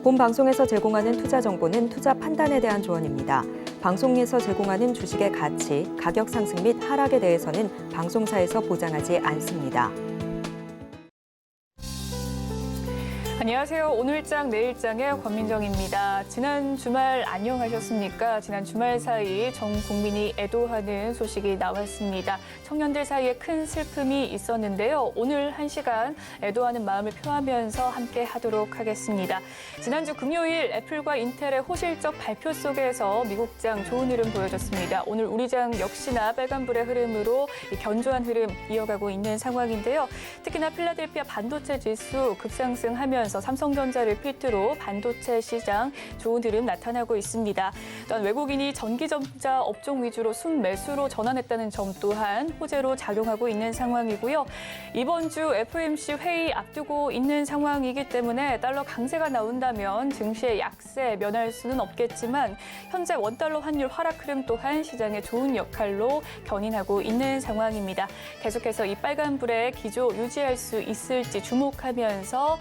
본 방송에서 제공하는 투자 정보는 투자 판단에 대한 조언입니다. 방송에서 제공하는 주식의 가치, 가격 상승 및 하락에 대해서는 방송사에서 보장하지 않습니다. 안녕하세요. 오늘장 내일장의 권민정입니다. 지난 주말 안녕하셨습니까? 지난 주말 사이 전 국민이 애도하는 소식이 나왔습니다. 청년들 사이에 큰 슬픔이 있었는데요. 오늘 1시간 애도하는 마음을 표하면서 함께 하도록 하겠습니다. 지난주 금요일 애플과 인텔의 호실적 발표 속에서 미국장 좋은 흐름 보여줬습니다. 오늘 우리장 역시나 빨간불의 흐름으로 견조한 흐름 이어가고 있는 상황인데요. 특히나 필라델피아 반도체 지수 급상승하면서 삼성전자를 필두로 반도체 시장 좋은 흐름 나타나고 있습니다. 또한 외국인이 전기전자 업종 위주로 순매수로 전환했다는 점 또한 호재로 작용하고 있는 상황이고요. 이번 주 FOMC 회의 앞두고 있는 상황이기 때문에 달러 강세가 나온다면 증시의 약세 면할 수는 없겠지만 현재 원달러 환율 하락 흐름 또한 시장에 좋은 역할로 견인하고 있는 상황입니다. 계속해서 이 빨간불의 기조 유지할 수 있을지 주목하면서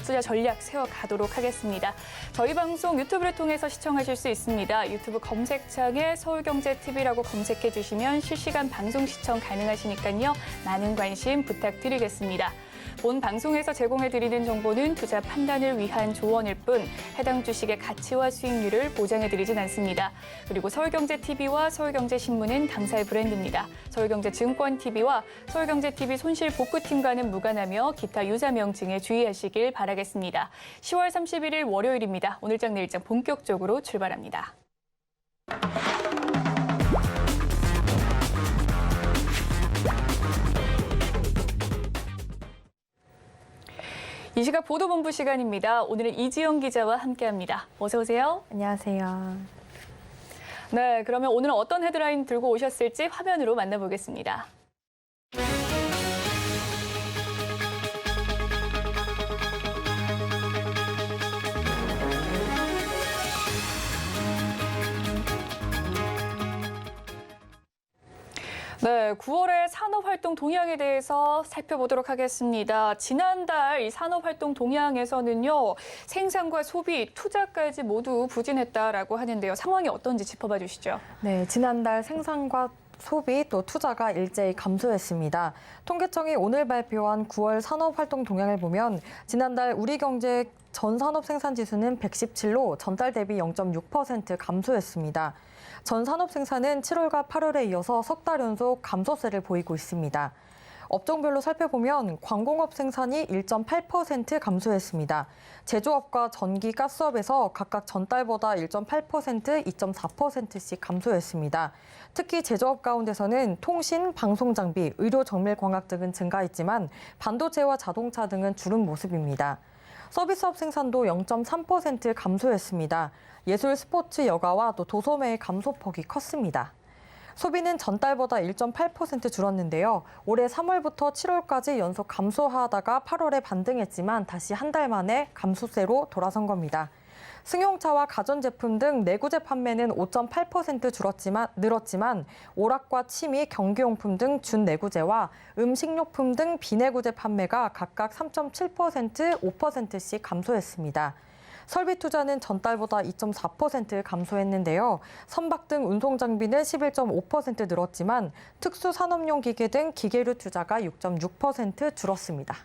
투자 전략 세워가도록 하겠습니다. 저희 방송 유튜브를 통해서 시청하실 수 있습니다. 유튜브 검색창에 서울경제TV라고 검색해 주시면 실시간 방송 시청 가능하시니까요. 많은 관심 부탁드리겠습니다. 본 방송에서 제공해드리는 정보는 투자 판단을 위한 조언일 뿐 해당 주식의 가치와 수익률을 보장해드리진 않습니다. 그리고 서울경제TV와 서울경제신문은 당사의 브랜드입니다. 서울경제증권TV와 서울경제TV 손실복구팀과는 무관하며 기타 유사 명칭에 주의하시길 바라겠습니다. 10월 31일 월요일입니다. 오늘장 내일장 본격적으로 출발합니다. 이 시각 보도본부 시간입니다. 오늘은 이지영 기자와 함께합니다. 어서 오세요. 안녕하세요. 네, 그러면 오늘은 어떤 헤드라인 들고 오셨을지 화면으로 만나보겠습니다. 네, 9월의 산업활동 동향에 대해서 살펴보도록 하겠습니다. 지난달 이 산업활동 동향에서는요, 생산과 소비, 투자까지 모두 부진했다라고 하는데요. 상황이 어떤지 짚어봐 주시죠. 네, 지난달 생산과 소비 또 투자가 일제히 감소했습니다. 통계청이 오늘 발표한 9월 산업활동 동향을 보면 지난달 우리 경제 전 산업 생산 지수는 117로 전달 대비 0.6% 감소했습니다. 전 산업 생산은 7월과 8월에 이어서 석 달 연속 감소세를 보이고 있습니다. 업종별로 살펴보면 광공업 생산이 1.8% 감소했습니다. 제조업과 전기, 가스업에서 각각 전달보다 1.8%, 2.4%씩 감소했습니다. 특히 제조업 가운데서는 통신, 방송장비, 의료 정밀 광학 등은 증가했지만 반도체와 자동차 등은 줄은 모습입니다. 서비스업 생산도 0.3% 감소했습니다. 예술, 스포츠, 여가와 또 도소매의 감소폭이 컸습니다. 소비는 전달보다 1.8% 줄었는데요. 올해 3월부터 7월까지 연속 감소하다가 8월에 반등했지만 다시 한 달 만에 감소세로 돌아선 겁니다. 승용차와 가전제품 등 내구재 판매는 5.8% 늘었지만 오락과 취미, 경기용품 등 준내구재와 음식료품 등 비내구재 판매가 각각 3.7%, 5%씩 감소했습니다. 설비 투자는 전달보다 2.4% 감소했는데요. 선박 등 운송 장비는 11.5% 늘었지만 특수 산업용 기계 등 기계류 투자가 6.6% 줄었습니다.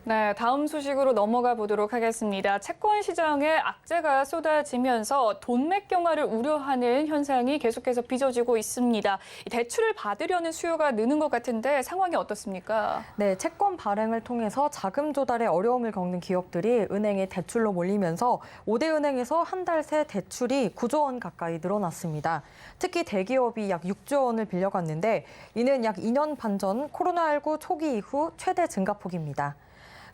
네, 다음 소식으로 넘어가 보도록 하겠습니다. 채권 시장에 악재가 쏟아지면서 돈맥 경화를 우려하는 현상이 계속해서 빚어지고 있습니다. 대출을 받으려는 수요가 느는 것 같은데 상황이 어떻습니까? 네, 채권 발행을 통해서 자금 조달에 어려움을 겪는 기업들이 은행에 대출로 몰리면서 5대 은행에서 한 달 새 대출이 9조 원 가까이 늘어났습니다. 특히 대기업이 약 6조 원을 빌려갔는데 이는 약 2년 반 전 코로나19 초기 이후 최대 증가폭입니다.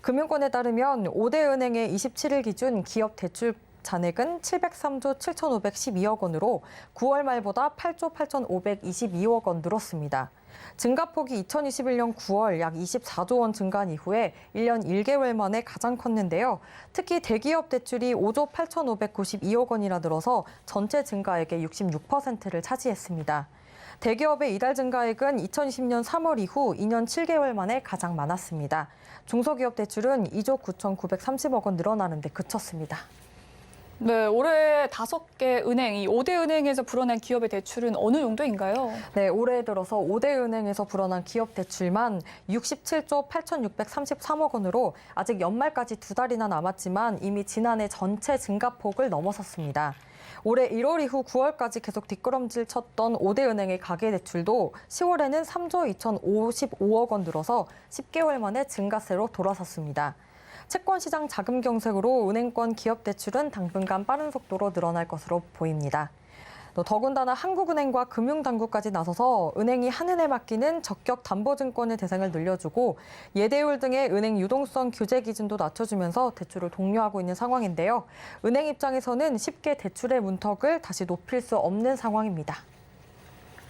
금융권에 따르면 5대 은행의 27일 기준 기업 대출 잔액은 703조 7,512억 원으로 9월 말보다 8조 8,522억 원 늘었습니다. 증가폭이 2021년 9월 약 24조 원 증가한 이후에 1년 1개월 만에 가장 컸는데요. 특히 대기업 대출이 5조 8,592억 원이나 늘어서 전체 증가액의 66%를 차지했습니다. 대기업의 이달 증가액은 2020년 3월 이후 2년 7개월 만에 가장 많았습니다. 중소기업 대출은 2조 9,930억 원 늘어나는 데 그쳤습니다. 네, 올해 5개 은행, 이 5대 은행에서 불어난 기업의 대출은 어느 정도인가요? 네, 올해 들어서 5대 은행에서 불어난 기업 대출만 67조 8,633억 원으로 아직 연말까지 2달이나 남았지만 이미 지난해 전체 증가폭을 넘어섰습니다. 올해 1월 이후 9월까지 계속 뒷걸음질 쳤던 5대 은행의 가계대출도 10월에는 3조 2,055억 원 늘어서 10개월 만에 증가세로 돌아섰습니다. 채권시장 자금 경색으로 은행권 기업 대출은 당분간 빠른 속도로 늘어날 것으로 보입니다. 또 더군다나 한국은행과 금융당국까지 나서서 은행이 한은에 맡기는 적격 담보증권의 대상을 늘려주고 예대율 등의 은행 유동성 규제 기준도 낮춰주면서 대출을 독려하고 있는 상황인데요. 은행 입장에서는 쉽게 대출의 문턱을 다시 높일 수 없는 상황입니다.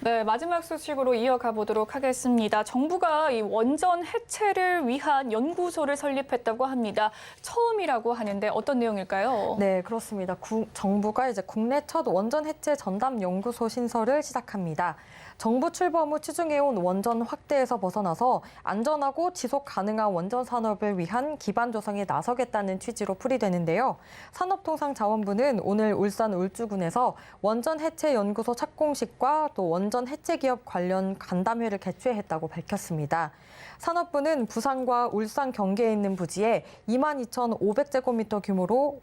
네, 마지막 소식으로 이어가 보도록 하겠습니다. 정부가 이 원전 해체를 위한 연구소를 설립했다고 합니다. 처음이라고 하는데 어떤 내용일까요? 네, 그렇습니다. 정부가 이제 국내 첫 원전 해체 전담 연구소 신설을 시작합니다. 정부 출범 후 추진해온 원전 확대에서 벗어나서 안전하고 지속 가능한 원전 산업을 위한 기반 조성에 나서겠다는 취지로 풀이되는데요. 산업통상자원부는 오늘 울산 울주군에서 원전 해체 연구소 착공식과 또 원전 해체 기업 관련 간담회를 개최했다고 밝혔습니다. 산업부는 부산과 울산 경계에 있는 부지에 22,500제곱미터 규모로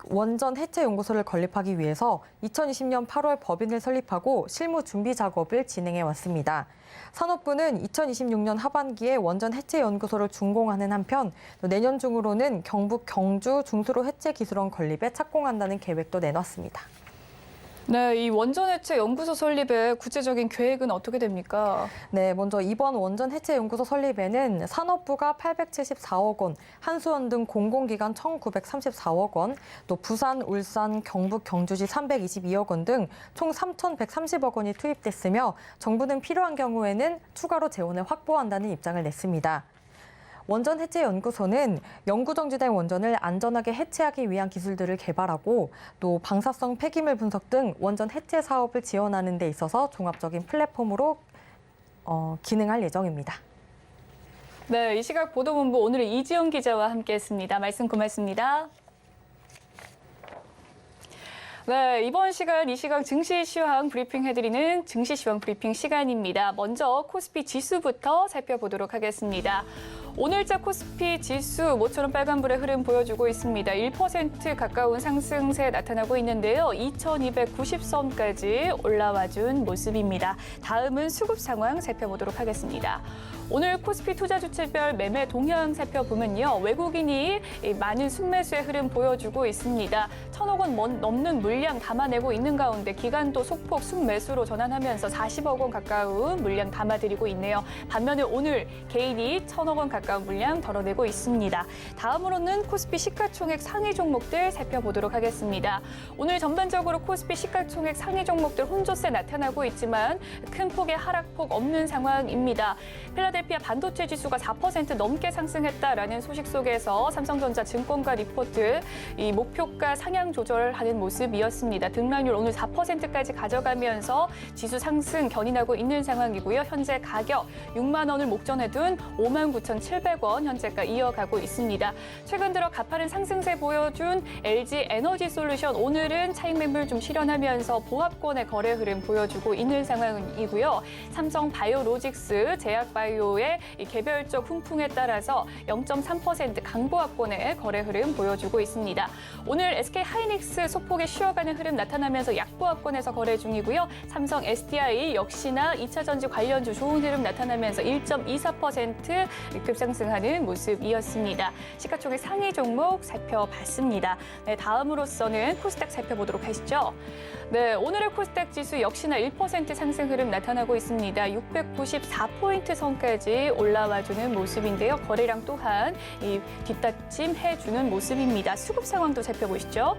원전 해체 연구소를 건립하기 위해서 2020년 8월 법인을 설립하고 실무 준비 작업을 진행해 왔습니다. 산업부는 2026년 하반기에 원전 해체 연구소를 준공하는 한편 내년 중으로는 경북 경주 중수로 해체 기술원 건립에 착공한다는 계획도 내놨습니다. 네, 이 원전 해체 연구소 설립의 구체적인 계획은 어떻게 됩니까? 네, 먼저 이번 원전 해체 연구소 설립에는 산업부가 874억 원, 한수원 등 공공기관 1,934억 원, 또 부산, 울산, 경북, 경주시 322억 원 등 총 3,130억 원이 투입됐으며 정부는 필요한 경우에는 추가로 재원을 확보한다는 입장을 냈습니다. 원전 해체 연구소는 영구정지된 원전을 안전하게 해체하기 위한 기술들을 개발하고 또 방사성 폐기물 분석 등 원전 해체 사업을 지원하는 데 있어서 종합적인 플랫폼으로 기능할 예정입니다. 네, 이 시각 보도본부 오늘은 이지영 기자와 함께했습니다. 말씀 고맙습니다. 네, 이번 시간 이 시각 증시 시황 브리핑 해드리는 증시 시황 브리핑 시간입니다. 먼저 코스피 지수부터 살펴보도록 하겠습니다. 오늘자 코스피 지수 모처럼 빨간불의 흐름 보여주고 있습니다. 1% 가까운 상승세 나타나고 있는데요. 2290선까지 올라와준 모습입니다. 다음은 수급 상황 살펴보도록 하겠습니다. 오늘 코스피 투자주체별 매매 동향 살펴보면요. 외국인이 많은 순매수의 흐름 보여주고 있습니다. 1,000억 원 넘는 물량 담아내고 있는 가운데 기간도 소폭 순매수로 전환하면서 40억 원 가까운 물량 담아들이고 있네요. 반면에 오늘 개인이 1,000억 원 가까운 물량 덜어내고 있습니다. 다음으로는 코스피 시가총액 상위 종목들 살펴보도록 하겠습니다. 오늘 전반적으로 코스피 시가총액 상위 종목들 혼조세 나타나고 있지만 큰 폭의 하락폭 없는 상황입니다. 필라델피아 반도체 지수가 4% 넘게 상승했다라는 소식 속에서 삼성전자 증권가 리포트 이 목표가 상향 조절하는 모습이었습니다. 등락률 오늘 4%까지 가져가면서 지수 상승 견인하고 있는 상황이고요. 현재 가격 6만 원을 목전에 둔 59,700원 현재가 이어가고 있습니다. 최근 들어 가파른 상승세 보여준 LG 에너지 솔루션 오늘은 차익 매물 좀 실현하면서 보합권의 거래 흐름 보여주고 있는 상황이고요. 삼성 바이오로직스 제약바이오의 이 개별적 훈풍에 따라서 0.3% 강보합권의 거래 흐름 보여주고 있습니다. 오늘 SK 하이닉스 소폭의 쉬어가는 흐름 나타나면서 약보합권에서 거래 중이고요. 삼성 SDI 역시나 2차 전지 관련주 좋은 흐름 나타나면서 1.24% 급상승하는 모습이었습니다. 시가총액 상위 종목 살펴봤습니다. 네, 다음으로서는 코스닥 살펴보도록 하시죠. 네, 오늘의 코스닥 지수 역시나 1% 상승 흐름 나타나고 있습니다. 694포인트 선까지 올라와주는 모습인데요. 거래량 또한 뒷받침해주는 모습입니다. 수급 상황도 살펴보시죠.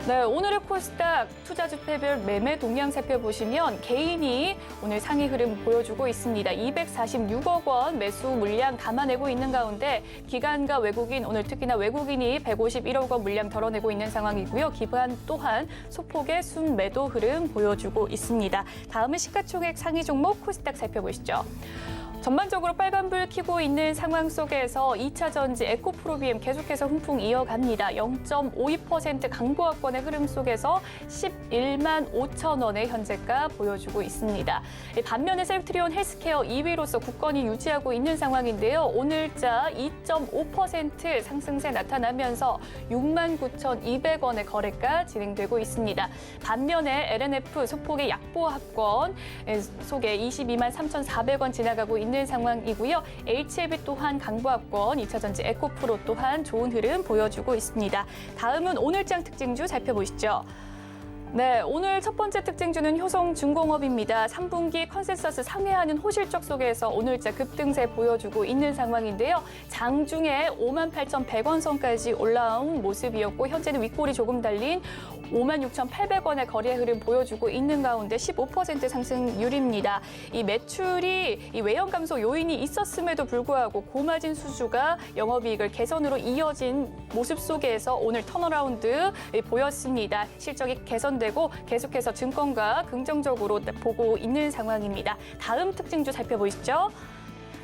네, 오늘의 코스닥 투자주패별 매매 동향 살펴보시면 개인이 오늘 상위 흐름 보여주고 있습니다. 246억 원 매수 물량 담아내고 있는 가운데 기관과 외국인, 오늘 특히나 외국인이 151억 원 물량 덜어내고 있는 상황이고요. 기관 또한 소폭의 순매도 흐름 보여주고 있습니다. 다음은 시가총액 상위 종목 코스닥 살펴보시죠. 전반적으로 빨간불 켜고 있는 상황 속에서 2차 전지 에코프로비엠 계속해서 훈풍 이어갑니다. 0.52% 강보합권의 흐름 속에서 11만 5천 원의 현재가 보여주고 있습니다. 반면에 셀트리온 헬스케어 2위로서 굳건히 유지하고 있는 상황인데요. 오늘자 2.5% 상승세 나타나면서 6만 9,200원의 거래가 진행되고 있습니다. 반면에 LNF 소폭의 약보합권 속에 22만 3,400원 지나가고 있는 상황이고요. HLB 또한 강보합권, 2차 전지 에코프로 또한 좋은 흐름 보여주고 있습니다. 다음은 오늘장 특징주 살펴보시죠. 네, 오늘 첫 번째 특징주는 효성중공업입니다. 3분기 컨센서스 상회하는 호실적 속에서 오늘자 급등세 보여주고 있는 상황인데요. 장중에 58,100원 선까지 올라온 모습이었고 현재는 윗골이 조금 달린 56,800원의 거래 흐름 보여주고 있는 가운데 15% 상승률입니다. 이 매출이 이 외형 감소 요인이 있었음에도 불구하고 고마진 수주가 영업이익을 개선으로 이어진 모습 속에서 오늘 턴어라운드 보였습니다. 실적이 개선되고 계속해서 증권가 긍정적으로 보고 있는 상황입니다. 다음 특징주 살펴보시죠.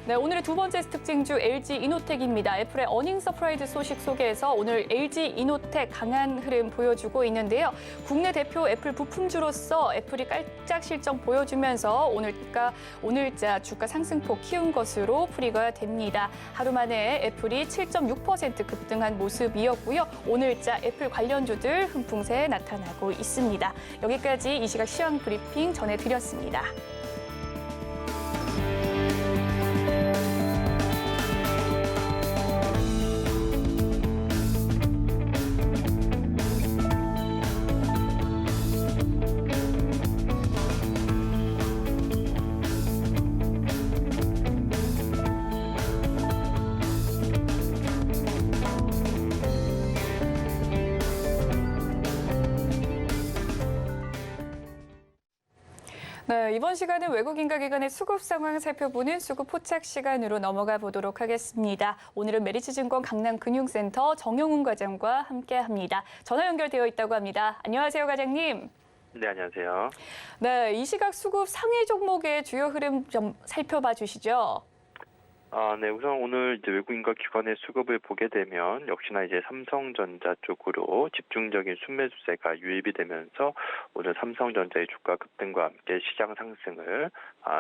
네, 오늘의 두 번째 특징주 LG이노텍입니다. 애플의 어닝 서프라이즈 소식 속에서 오늘 LG이노텍 강한 흐름 보여주고 있는데요. 국내 대표 애플 부품주로서 애플이 깔짝 실적 보여주면서 오늘자 주가 상승폭 키운 것으로 풀이가 됩니다. 하루 만에 애플이 7.6% 급등한 모습이었고요. 오늘자 애플 관련주들 훈풍세 나타나고 있습니다. 여기까지 이 시각 시황 브리핑 전해드렸습니다. 네, 이번 시간은 외국인과 기관의 수급 상황 살펴보는 수급 포착 시간으로 넘어가 보도록 하겠습니다. 오늘은 메리츠증권 강남금융센터 정영훈 과장과 함께합니다. 전화 연결되어 있다고 합니다. 안녕하세요, 과장님. 네, 안녕하세요. 네, 이 시각 수급 상위 종목의 주요 흐름 좀 살펴봐 주시죠. 네, 우선 오늘 이제 외국인과 기관의 수급을 보게 되면 역시나 이제 삼성전자 쪽으로 집중적인 순매수세가 유입이 되면서 오늘 삼성전자의 주가 급등과 함께 시장 상승을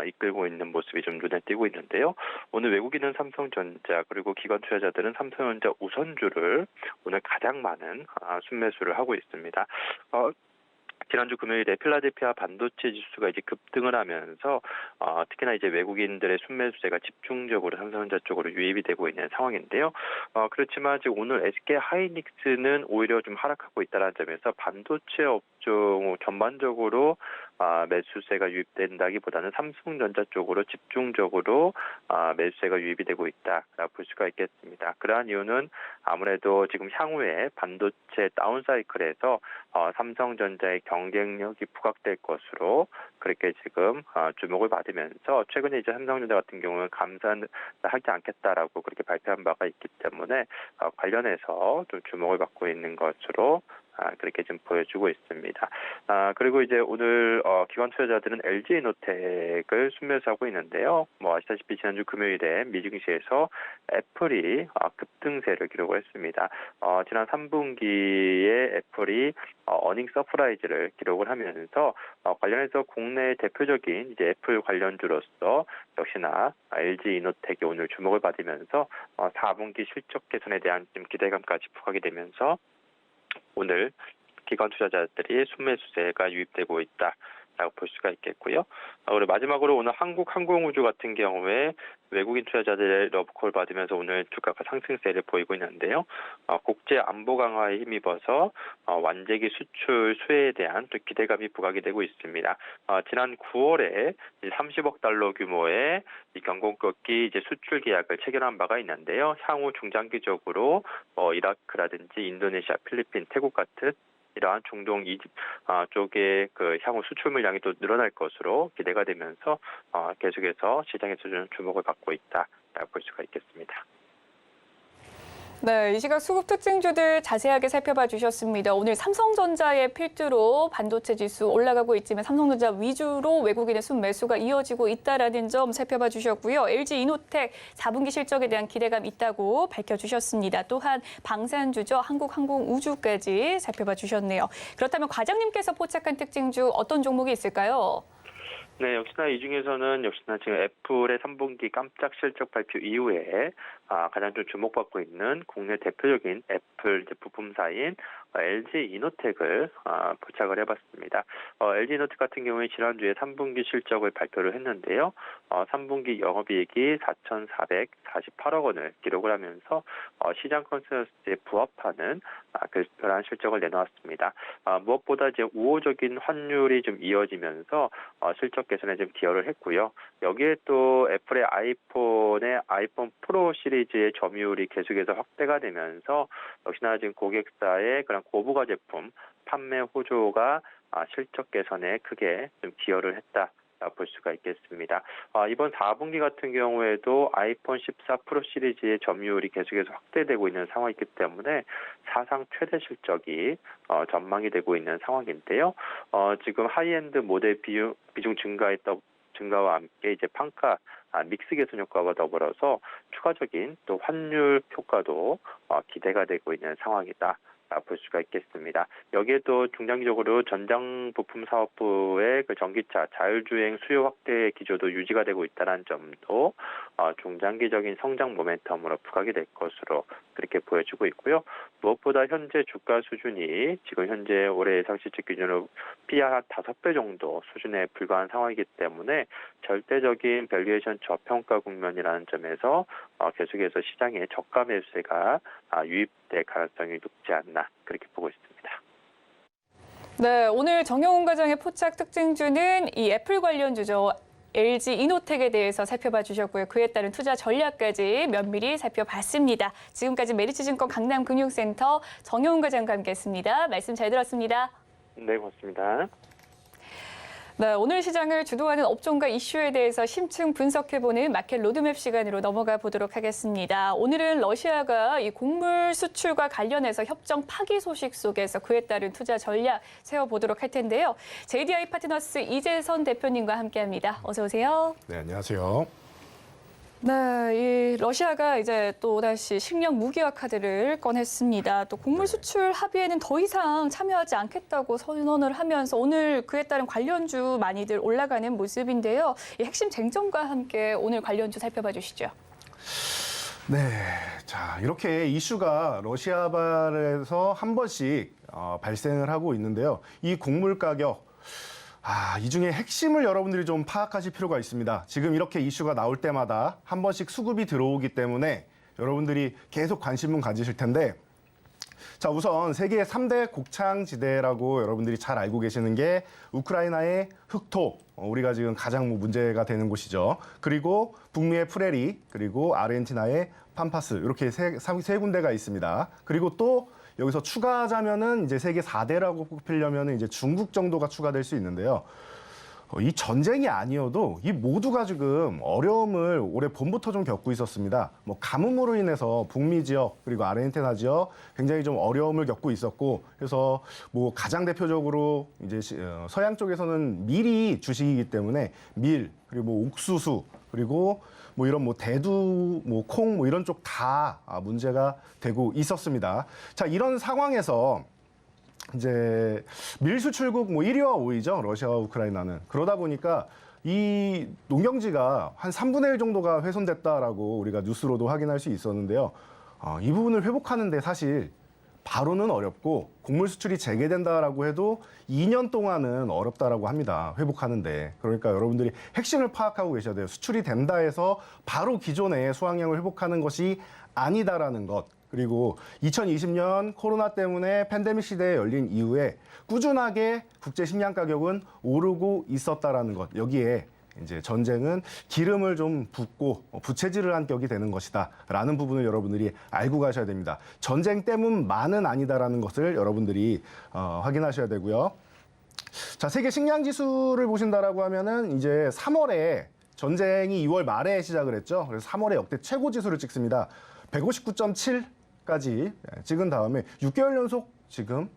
이끌고 있는 모습이 좀 눈에 띄고 있는데요. 오늘 외국인은 삼성전자 그리고 기관 투자자들은 삼성전자 우선주를 오늘 가장 많은 순매수를 하고 있습니다. 지난주 금요일에 필라델피아 반도체 지수가 이제 급등을 하면서 특히나 이제 외국인들의 순매수세가 집중적으로 삼성전자 쪽으로 유입이 되고 있는 상황인데요. 그렇지만 지금 오늘 SK 하이닉스는 오히려 좀 하락하고 있다는 점에서 반도체 업종 전반적으로 매수세가 유입된다기보다는 삼성전자 쪽으로 집중적으로 매수세가 유입이 되고 있다라고 볼 수가 있겠습니다. 그러한 이유는 아무래도 지금 향후에 반도체 다운사이클에서 삼성전자의 경쟁력이 부각될 것으로 그렇게 지금 주목을 받으면서 최근에 이제 삼성전자 같은 경우는 감산을 하지 않겠다라고 그렇게 발표한 바가 있기 때문에 관련해서 좀 주목을 받고 있는 것으로 그렇게 좀 보여주고 있습니다. 그리고 이제 오늘 기관 투자자들은 LG이노텍을 순매수하고 있는데요. 아시다시피 지난주 금요일에 미증시에서 애플이 급등세를 기록을 했습니다. 지난 3분기에 애플이 어닝 서프라이즈를 기록을 하면서 관련해서 국내 대표적인 이제 애플 관련주로서 역시나 LG이노텍이 오늘 주목을 받으면서 4분기 실적 개선에 대한 좀 기대감까지 부각이 되면서 오늘 기관 투자자들이 순매수세가 유입되고 있다라고 볼 수가 있겠고요. 그리고 마지막으로 오늘 한국항공우주 같은 경우에 외국인 투자자들의 러브콜 받으면서 오늘 주가가 상승세를 보이고 있는데요. 국제 안보 강화에 힘입어서 완제기 수출 수혜에 대한 또 기대감이 부각이 되고 있습니다. 지난 9월에 30억 달러 규모의 이 경공급기 이제 수출 계약을 체결한 바가 있는데요. 향후 중장기적으로 이라크라든지 인도네시아, 필리핀, 태국 같은 이러한 중동 쪽의 그 향후 수출 물량이 또 늘어날 것으로 기대가 되면서 계속해서 시장에서 좀 주목을 받고 있다라고 볼 수가 있겠습니다. 네, 이 시각 수급 특징주들 자세하게 살펴봐 주셨습니다. 오늘 삼성전자의 필두로 반도체 지수 올라가고 있지만 삼성전자 위주로 외국인의 순매수가 이어지고 있다라는 점 살펴봐 주셨고요. LG이노텍 4분기 실적에 대한 기대감 있다고 밝혀주셨습니다. 또한 방산주죠. 한국항공우주까지 살펴봐 주셨네요. 그렇다면 과장님께서 포착한 특징주 어떤 종목이 있을까요? 네, 역시나 이 중에서는 지금 애플의 3분기 깜짝 실적 발표 이후에 가장 좀 주목받고 있는 국내 대표적인 애플 부품사인 LG이노텍을 포착을 해봤습니다. LG이노텍 같은 경우에 지난주에 3분기 실적을 발표를 했는데요. 3분기 영업이익이 4,448억 원을 기록을 하면서 시장 컨센서스에 부합하는 그러한 실적을 내놓았습니다. 무엇보다 이제 우호적인 환율이 좀 이어지면서 실적 개선에 좀 기여를 했고요. 여기에 또 애플의 아이폰 프로 시리즈의 점유율이 계속해서 확대가 되면서 역시나 지금 고객사의 그런 고부가 제품 판매 호조가 실적 개선에 크게 좀 기여를 했다. 볼 수가 있겠습니다. 이번 4분기 같은 경우에도 아이폰 14 프로 시리즈의 점유율이 계속해서 확대되고 있는 상황이기 때문에 사상 최대 실적이 전망이 되고 있는 상황인데요. 지금 하이엔드 모델 비중 증가와 함께 이제 판가 믹스 개선 효과가 더불어서 추가적인 또 환율 효과도 기대가 되고 있는 상황이다. 볼 수가 있겠습니다. 여기에도 중장기적으로 전장 부품 사업부의 그 전기차 자율주행 수요 확대 기조도 유지가 되고 있다는 점도 중장기적인 성장 모멘텀으로 부각이 될 것으로 그렇게 보여지고 있고요. 무엇보다 현재 주가 수준이 지금 현재 올해 예상 실적 기준으로 PER 한 5배 정도 수준에 불과한 상황이기 때문에 절대적인 밸류에이션 저평가 국면이라는 점에서 계속해서 시장에 저가 매수세가 유입될 가능성이 높지 않나 그렇게 보고 있습니다. 네, 오늘 정영훈 과장의 포착 특징주는 이 애플 관련주죠. LG이노텍에 대해서 살펴봐 주셨고요. 그에 따른 투자 전략까지 면밀히 살펴봤습니다. 지금까지 메리츠증권 강남금융센터 정영훈 과장과 함께했습니다. 말씀 잘 들었습니다. 네, 고맙습니다. 네, 오늘 시장을 주도하는 업종과 이슈에 대해서 심층 분석해보는 마켓 로드맵 시간으로 넘어가 보도록 하겠습니다. 오늘은 러시아가 이 곡물 수출과 관련해서 협정 파기 소식 속에서 그에 따른 투자 전략 세워보도록 할 텐데요. JDI 파트너스 이재선 대표님과 함께합니다. 어서 오세요. 네, 안녕하세요. 네, 이 러시아가 이제 또 다시 식량 무기화 카드를 꺼냈습니다. 또 곡물 수출 합의에는 더 이상 참여하지 않겠다고 선언을 하면서 오늘 그에 따른 관련주 많이들 올라가는 모습인데요. 이 핵심 쟁점과 함께 오늘 관련주 살펴봐 주시죠. 네, 자 이렇게 이슈가 러시아발에서 한 번씩 발생을 하고 있는데요. 이 곡물 가격. 이 중에 핵심을 여러분들이 좀 파악하실 필요가 있습니다. 지금 이렇게 이슈가 나올 때마다 한 번씩 수급이 들어오기 때문에 여러분들이 계속 관심은 가지실 텐데 자, 우선 세계 3대 곡창지대라고 여러분들이 잘 알고 계시는 게 우크라이나의 흑토, 우리가 지금 가장 문제가 되는 곳이죠. 그리고 북미의 프레리, 그리고 아르헨티나의 팜파스 이렇게 세 군데가 있습니다. 그리고 또 여기서 추가하자면은 이제 세계 4대라고 뽑히려면은 이제 중국 정도가 추가될 수 있는데요. 이 전쟁이 아니어도 이 모두가 지금 어려움을 올해 봄부터 좀 겪고 있었습니다. 뭐 가뭄으로 인해서 북미 지역 그리고 아르헨티나 지역 굉장히 좀 어려움을 겪고 있었고 그래서 뭐 가장 대표적으로 이제 서양 쪽에서는 밀이 주식이기 때문에 밀 그리고 뭐 옥수수 그리고 뭐 이런 뭐 대두, 뭐 콩, 뭐 이런 쪽 다 문제가 되고 있었습니다. 자, 이런 상황에서 이제 밀 수출국 뭐 1위와 5위죠. 러시아와 우크라이나는. 그러다 보니까 이 농경지가 한 3분의 1 정도가 훼손됐다라고 우리가 뉴스로도 확인할 수 있었는데요. 이 부분을 회복하는데 사실 바로는 어렵고 곡물 수출이 재개된다라고 해도 2년 동안은 어렵다라고 합니다. 회복하는데. 그러니까 여러분들이 핵심을 파악하고 계셔야 돼요. 수출이 된다 해서 바로 기존의 수확량을 회복하는 것이 아니다라는 것. 그리고 2020년 코로나 때문에 팬데믹 시대에 열린 이후에 꾸준하게 국제 식량 가격은 오르고 있었다라는 것. 여기에 이제 전쟁은 기름을 좀 붓고 부채질을 한 격이 되는 것이다라는 부분을 여러분들이 알고 가셔야 됩니다. 전쟁 때문만은 아니다라는 것을 여러분들이 확인하셔야 되고요. 자, 세계 식량 지수를 보신다라고 하면은 이제 3월에 전쟁이 2월 말에 시작을 했죠. 그래서 3월에 역대 최고 지수를 찍습니다. 159.7까지 찍은 다음에 6개월 연속 지금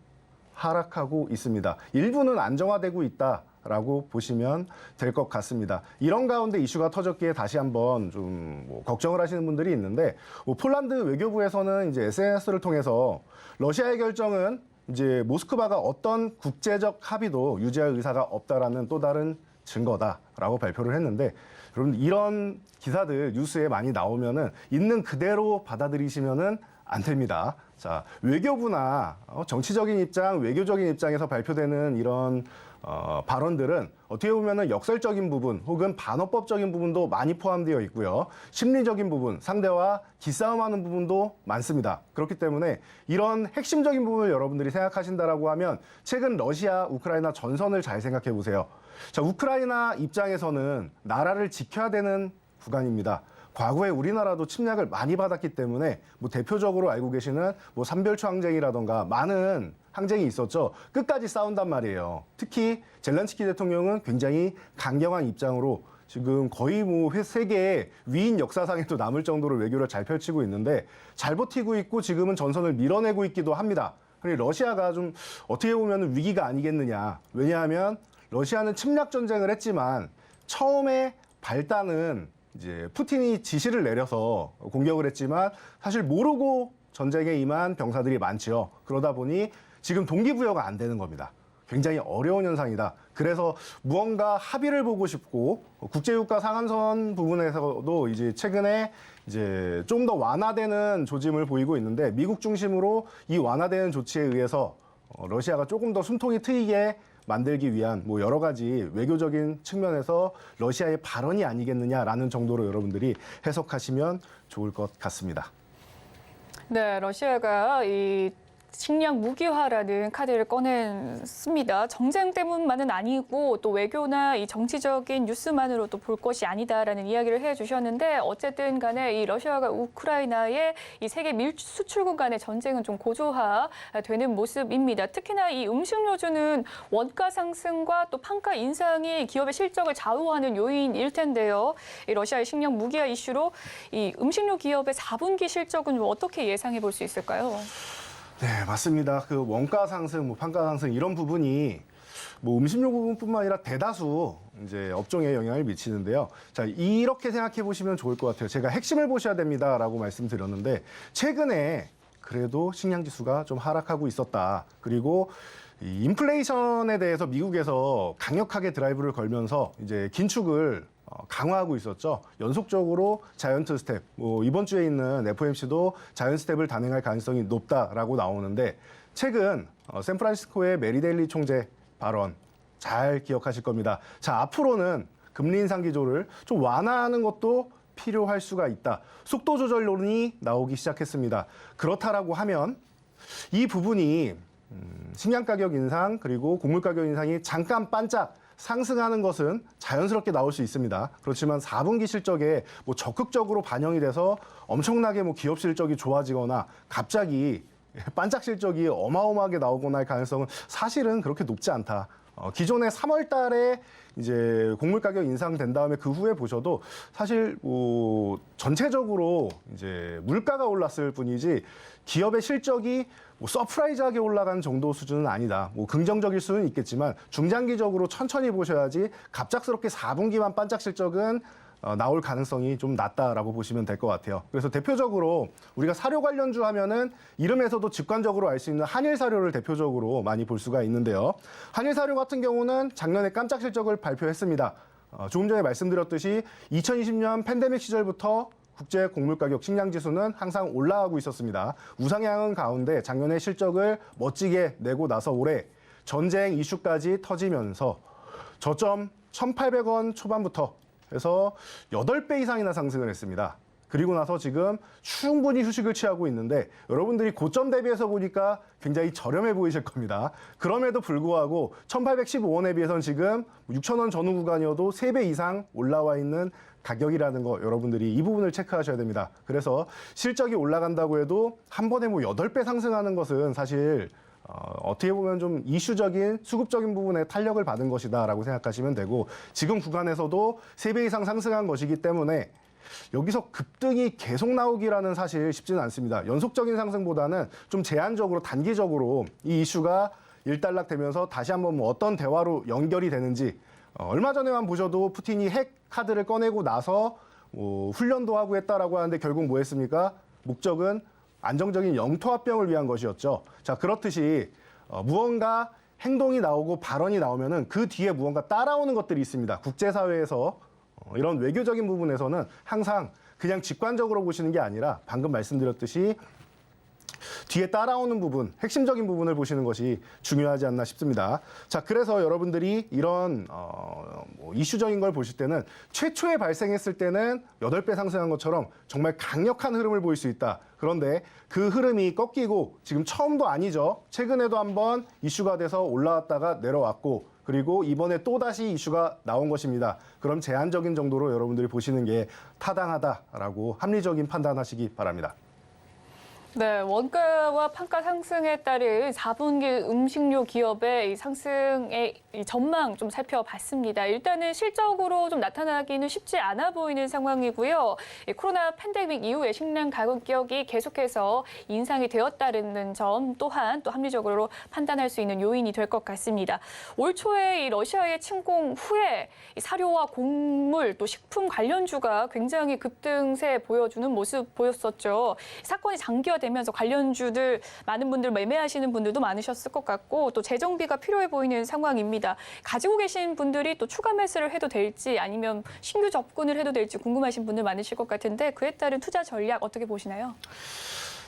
하락하고 있습니다. 일부는 안정화되고 있다라고 보시면 될 것 같습니다. 이런 가운데 이슈가 터졌기에 다시 한번 좀 걱정을 하시는 분들이 있는데, 폴란드 외교부에서는 이제 SNS를 통해서 러시아의 결정은 이제 모스크바가 어떤 국제적 합의도 유지할 의사가 없다라는 또 다른 증거다라고 발표를 했는데, 여러분 이런 기사들 뉴스에 많이 나오면은 있는 그대로 받아들이시면은 안 됩니다. 자, 외교부나 정치적인 입장, 외교적인 입장에서 발표되는 이런 발언들은 어떻게 보면은 역설적인 부분 혹은 반어법적인 부분도 많이 포함되어 있고요. 심리적인 부분, 상대와 기싸움하는 부분도 많습니다. 그렇기 때문에 이런 핵심적인 부분을 여러분들이 생각하신다라고 하면 최근 러시아, 우크라이나 전선을 잘 생각해 보세요. 자, 우크라이나 입장에서는 나라를 지켜야 되는 구간입니다. 과거에 우리나라도 침략을 많이 받았기 때문에 대표적으로 알고 계시는 삼별초 항쟁이라던가 많은 항쟁이 있었죠. 끝까지 싸운단 말이에요. 특히 젤렌스키 대통령은 굉장히 강경한 입장으로 지금 거의 세계의 위인 역사상에도 남을 정도로 외교를 잘 펼치고 있는데 잘 버티고 있고 지금은 전선을 밀어내고 있기도 합니다. 그리고 러시아가 좀 어떻게 보면 위기가 아니겠느냐. 왜냐하면 러시아는 침략 전쟁을 했지만 처음에 발단은 이제 푸틴이 지시를 내려서 공격을 했지만 사실 모르고 전쟁에 임한 병사들이 많지요. 그러다 보니 지금 동기부여가 안 되는 겁니다. 굉장히 어려운 현상이다. 그래서 무언가 합의를 보고 싶고 국제유가 상한선 부분에서도 이제 최근에 이제 좀 더 완화되는 조짐을 보이고 있는데 미국 중심으로 이 완화되는 조치에 의해서 러시아가 조금 더 숨통이 트이게 만들기 위한 여러 가지 외교적인 측면에서 러시아의 발언이 아니겠느냐라는 정도로 여러분들이 해석하시면 좋을 것 같습니다. 네, 러시아가 이 식량 무기화라는 카드를 꺼냈습니다. 정쟁 때문만은 아니고 또 외교나 이 정치적인 뉴스만으로도 볼 것이 아니다라는 이야기를 해주셨는데 어쨌든 간에 이 러시아가 우크라이나의 이 세계 밀수출국 간의 전쟁은 좀 고조화되는 모습입니다. 특히나 이 음식료주는 원가 상승과 또 판가 인상이 기업의 실적을 좌우하는 요인일 텐데요. 이 러시아의 식량 무기화 이슈로 이 음식료 기업의 4분기 실적은 어떻게 예상해 볼 수 있을까요? 네, 맞습니다. 그 원가 상승, 판가 상승 이런 부분이 음식료 부분뿐만 아니라 대다수 이제 업종에 영향을 미치는데요. 자, 이렇게 생각해 보시면 좋을 것 같아요. 제가 핵심을 보셔야 됩니다라고 말씀드렸는데 최근에 그래도 식량 지수가 좀 하락하고 있었다. 그리고 이 인플레이션에 대해서 미국에서 강력하게 드라이브를 걸면서 이제 긴축을 강화하고 있었죠. 연속적으로 자이언트 스텝, 이번 주에 있는 FOMC도 자이언트 스텝을 단행할 가능성이 높다라고 나오는데 최근 샌프란시스코의 메리 데일리 총재 발언 잘 기억하실 겁니다. 자, 앞으로는 금리 인상 기조를 좀 완화하는 것도 필요할 수가 있다. 속도 조절론이 나오기 시작했습니다. 그렇다라고 하면 이 부분이 식량 가격 인상 그리고 곡물 가격 인상이 잠깐 반짝 상승하는 것은 자연스럽게 나올 수 있습니다. 그렇지만 4분기 실적에 적극적으로 반영이 돼서 엄청나게 기업 실적이 좋아지거나 갑자기 반짝 실적이 어마어마하게 나오거나 할 가능성은 사실은 그렇게 높지 않다. 기존에 3월 달에 이제 곡물 가격 인상된 다음에 그 후에 보셔도 사실 전체적으로 이제 물가가 올랐을 뿐이지 기업의 실적이 서프라이즈하게 올라간 정도 수준은 아니다. 긍정적일 수는 있겠지만 중장기적으로 천천히 보셔야지 갑작스럽게 4분기만 반짝 실적은 나올 가능성이 좀 낮다라고 보시면 될 것 같아요. 그래서 대표적으로 우리가 사료 관련주 하면은 이름에서도 직관적으로 알 수 있는 한일 사료를 대표적으로 많이 볼 수가 있는데요. 한일 사료 같은 경우는 작년에 깜짝 실적을 발표했습니다. 조금 전에 말씀드렸듯이 2020년 팬데믹 시절부터 국제 곡물 가격 식량 지수는 항상 올라가고 있었습니다. 우상향은 가운데 작년에 실적을 멋지게 내고 나서 올해 전쟁 이슈까지 터지면서 저점 1,800원 초반부터 해서 8배 이상이나 상승을 했습니다. 그리고 나서 지금 충분히 휴식을 취하고 있는데 여러분들이 고점 대비해서 보니까 굉장히 저렴해 보이실 겁니다. 그럼에도 불구하고 1815원에 비해서는 지금 6,000원 전후 구간이어도 3배 이상 올라와 있는 가격이라는 거 여러분들이 이 부분을 체크하셔야 됩니다. 그래서 실적이 올라간다고 해도 한 번에 뭐 8배 상승하는 것은 사실 어떻게 보면 좀 이슈적인 수급적인 부분에 탄력을 받은 것이다라고 생각하시면 되고 지금 구간에서도 3배 이상 상승한 것이기 때문에 여기서 급등이 계속 나오기라는 사실 쉽지는 않습니다. 연속적인 상승보다는 좀 제한적으로 단기적으로 이 이슈가 일단락되면서 다시 한번 뭐 어떤 대화로 연결이 되는지 얼마 전에만 보셔도 푸틴이 핵 카드를 꺼내고 나서 훈련도 하고 했다라고 하는데 결국 뭐 했습니까? 목적은 안정적인 영토 합병을 위한 것이었죠. 자, 그렇듯이 무언가 행동이 나오고 발언이 나오면은 그 뒤에 무언가 따라오는 것들이 있습니다. 국제사회에서 이런 외교적인 부분에서는 항상 그냥 직관적으로 보시는 게 아니라 방금 말씀드렸듯이 뒤에 따라오는 부분, 핵심적인 부분을 보시는 것이 중요하지 않나 싶습니다. 자, 그래서 여러분들이 이런 이슈적인 걸 보실 때는 최초에 발생했을 때는 8배 상승한 것처럼 정말 강력한 흐름을 보일 수 있다. 그런데 그 흐름이 꺾이고 지금 처음도 아니죠. 최근에도 한번 이슈가 돼서 올라왔다가 내려왔고 그리고 이번에 또다시 이슈가 나온 것입니다. 그럼 제한적인 정도로 여러분들이 보시는 게 타당하다라고 합리적인 판단하시기 바랍니다. 네, 원가와 판가 상승에 따른 4분기 음식료 기업의 이 상승의 이 전망 좀 살펴봤습니다. 일단은 실적으로 좀 나타나기는 쉽지 않아 보이는 상황이고요. 이 코로나 팬데믹 이후에 식량 가격이 계속해서 인상이 되었다는 점 또한 또 합리적으로 판단할 수 있는 요인이 될 것 같습니다. 올 초에 이 러시아의 침공 후에 이 사료와 곡물 또 식품 관련주가 굉장히 급등세 보여주는 모습 보였었죠. 사건이 장기화되면서 관련주들 많은 분들 매매하시는 분들도 많으셨을 것 같고 또 재정비가 필요해 보이는 상황입니다. 가지고 계신 분들이 또 추가 매수를 해도 될지 아니면 신규 접근을 해도 될지 궁금하신 분들 많으실 것 같은데 그에 따른 투자 전략 어떻게 보시나요?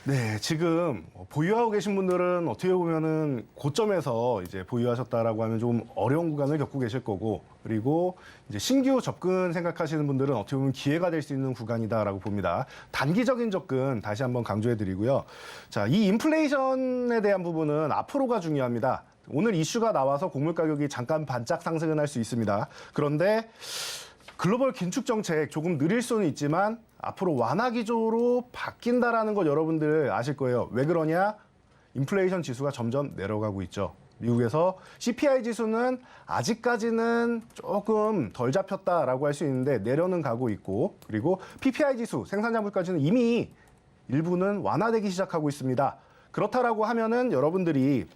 네, 지금 보유하고 계신 분들은 어떻게 보면은 고점에서 이제 보유하셨다라고 하면 좀 어려운 구간을 겪고 계실 거고, 그리고 이제 신규 접근 생각하시는 분들은 어떻게 보면 기회가 될 수 있는 구간이다라고 봅니다. 단기적인 접근 다시 한번 강조해 드리고요. 자, 이 인플레이션에 대한 부분은 앞으로가 중요합니다. 오늘 이슈가 나와서 곡물 가격이 잠깐 반짝 상승은 할 수 있습니다. 그런데 글로벌 긴축 정책 조금 느릴 수는 있지만 앞으로 완화 기조로 바뀐다라는 걸 여러분들 아실 거예요. 왜 그러냐? 인플레이션 지수가 점점 내려가고 있죠. 미국에서 CPI 지수는 아직까지는 조금 덜 잡혔다라고 할 수 있는데 내려는 가고 있고, 그리고 PPI 지수, 생산자 물가지수는 이미 일부는 완화되기 시작하고 있습니다. 그렇다라고 하면은 여러분들이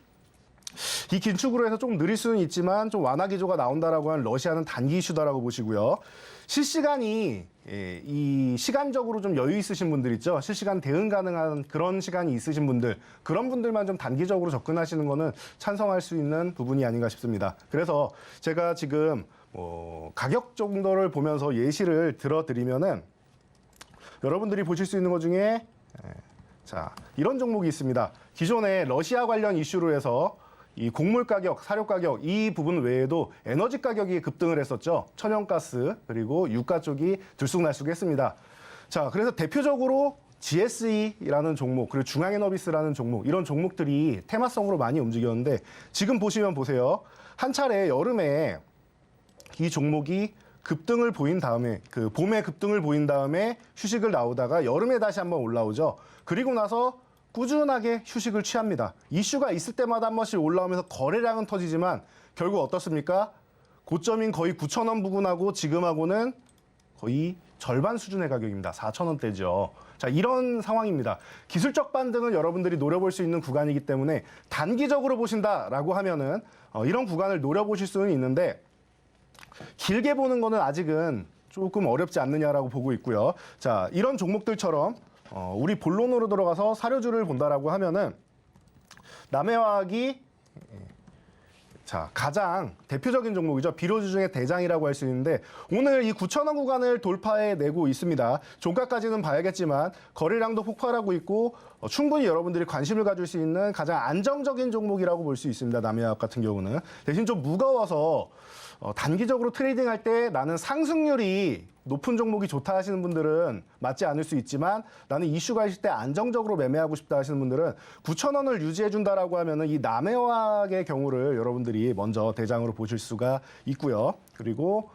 이 긴축으로 해서 조금 느릴 수는 있지만 좀 완화 기조가 나온다라고 하는 러시아는 단기 이슈다라고 보시고요. 실시간이 이 시간적으로 좀 여유 있으신 분들 있죠. 실시간 대응 가능한 그런 시간이 있으신 분들, 그런 분들만 좀 단기적으로 접근하시는 거는 찬성할 수 있는 부분이 아닌가 싶습니다. 그래서 제가 지금 가격 정도를 보면서 예시를 들어드리면은 여러분들이 보실 수 있는 것 중에 자, 이런 종목이 있습니다. 기존에 러시아 관련 이슈로 해서 이 곡물 가격, 사료 가격 이 부분 외에도 에너지 가격이 급등을 했었죠. 천연가스 그리고 유가 쪽이 들쑥날쑥했습니다. 자, 그래서 대표적으로 GSE라는 종목 그리고 중앙에너비스라는 종목 이런 종목들이 테마성으로 많이 움직였는데 지금 보시면 보세요. 한 차례 여름에 이 종목이 급등을 보인 다음에 그 봄에 급등을 보인 다음에 휴식을 나오다가 여름에 다시 한번 올라오죠. 그리고 나서 꾸준하게 휴식을 취합니다. 이슈가 있을 때마다 한 번씩 올라오면서 거래량은 터지지만 결국 어떻습니까? 고점인 거의 9,000원 부근하고 지금하고는 거의 절반 수준의 가격입니다. 4,000원대죠. 자, 이런 상황입니다. 기술적 반등은 여러분들이 노려볼 수 있는 구간이기 때문에 단기적으로 보신다라고 하면은 이런 구간을 노려보실 수는 있는데 길게 보는 거는 아직은 조금 어렵지 않느냐라고 보고 있고요. 자, 이런 종목들처럼 우리 본론으로 들어가서 사료주를 본다라고 하면은 남해화학이 자, 가장 대표적인 종목이죠. 비료주 중에 대장이라고 할 수 있는데 오늘 이 9,000원 구간을 돌파해내고 있습니다. 종가까지는 봐야겠지만 거래량도 폭발하고 있고 충분히 여러분들이 관심을 가질 수 있는 가장 안정적인 종목이라고 볼 수 있습니다. 남해화학 같은 경우는. 대신 좀 무거워서 단기적으로 트레이딩할 때 나는 상승률이 높은 종목이 좋다 하시는 분들은 맞지 않을 수 있지만 나는 이슈가 있을 때 안정적으로 매매하고 싶다 하시는 분들은 9,000원을 유지해 준다라고 하면은 이 남해화학의 경우를 여러분들이 먼저 대장으로 보실 수가 있고요. 그리고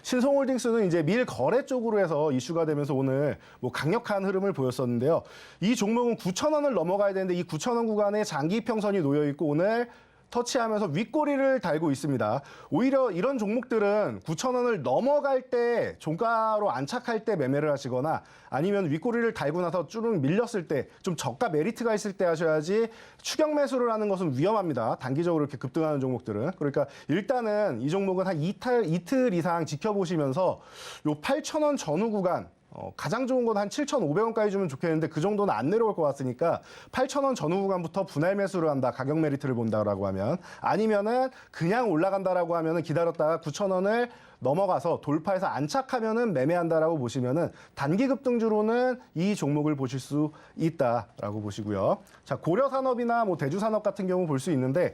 신성홀딩스는 이제 밀 거래 쪽으로 해서 이슈가 되면서 오늘 뭐 강력한 흐름을 보였었는데요. 이 종목은 9,000원을 넘어가야 되는데 이 9,000원 구간에 장기 평선이 놓여 있고 오늘 터치하면서 윗꼬리를 달고 있습니다. 오히려 이런 종목들은 9,000원을 넘어갈 때 종가로 안착할 때 매매를 하시거나 아니면 윗꼬리를 달고 나서 쭈릉 밀렸을 때 좀 저가 메리트가 있을 때 하셔야지 추격 매수를 하는 것은 위험합니다. 단기적으로 이렇게 급등하는 종목들은. 그러니까 일단은 이 종목은 한 이틀 이상 지켜보시면서 요 8,000원 전후 구간 가장 좋은 건 한 7,500원까지 주면 좋겠는데 그 정도는 안 내려올 것 같으니까 8,000원 전후 구간부터 분할 매수를 한다. 가격 메리트를 본다라고 하면 아니면은 그냥 올라간다라고 하면은 기다렸다가 9,000원을 넘어가서 돌파해서 안착하면은 매매한다라고 보시면은 단기 급등주로는 이 종목을 보실 수 있다라고 보시고요. 자, 고려산업이나 뭐 대주산업 같은 경우 볼 수 있는데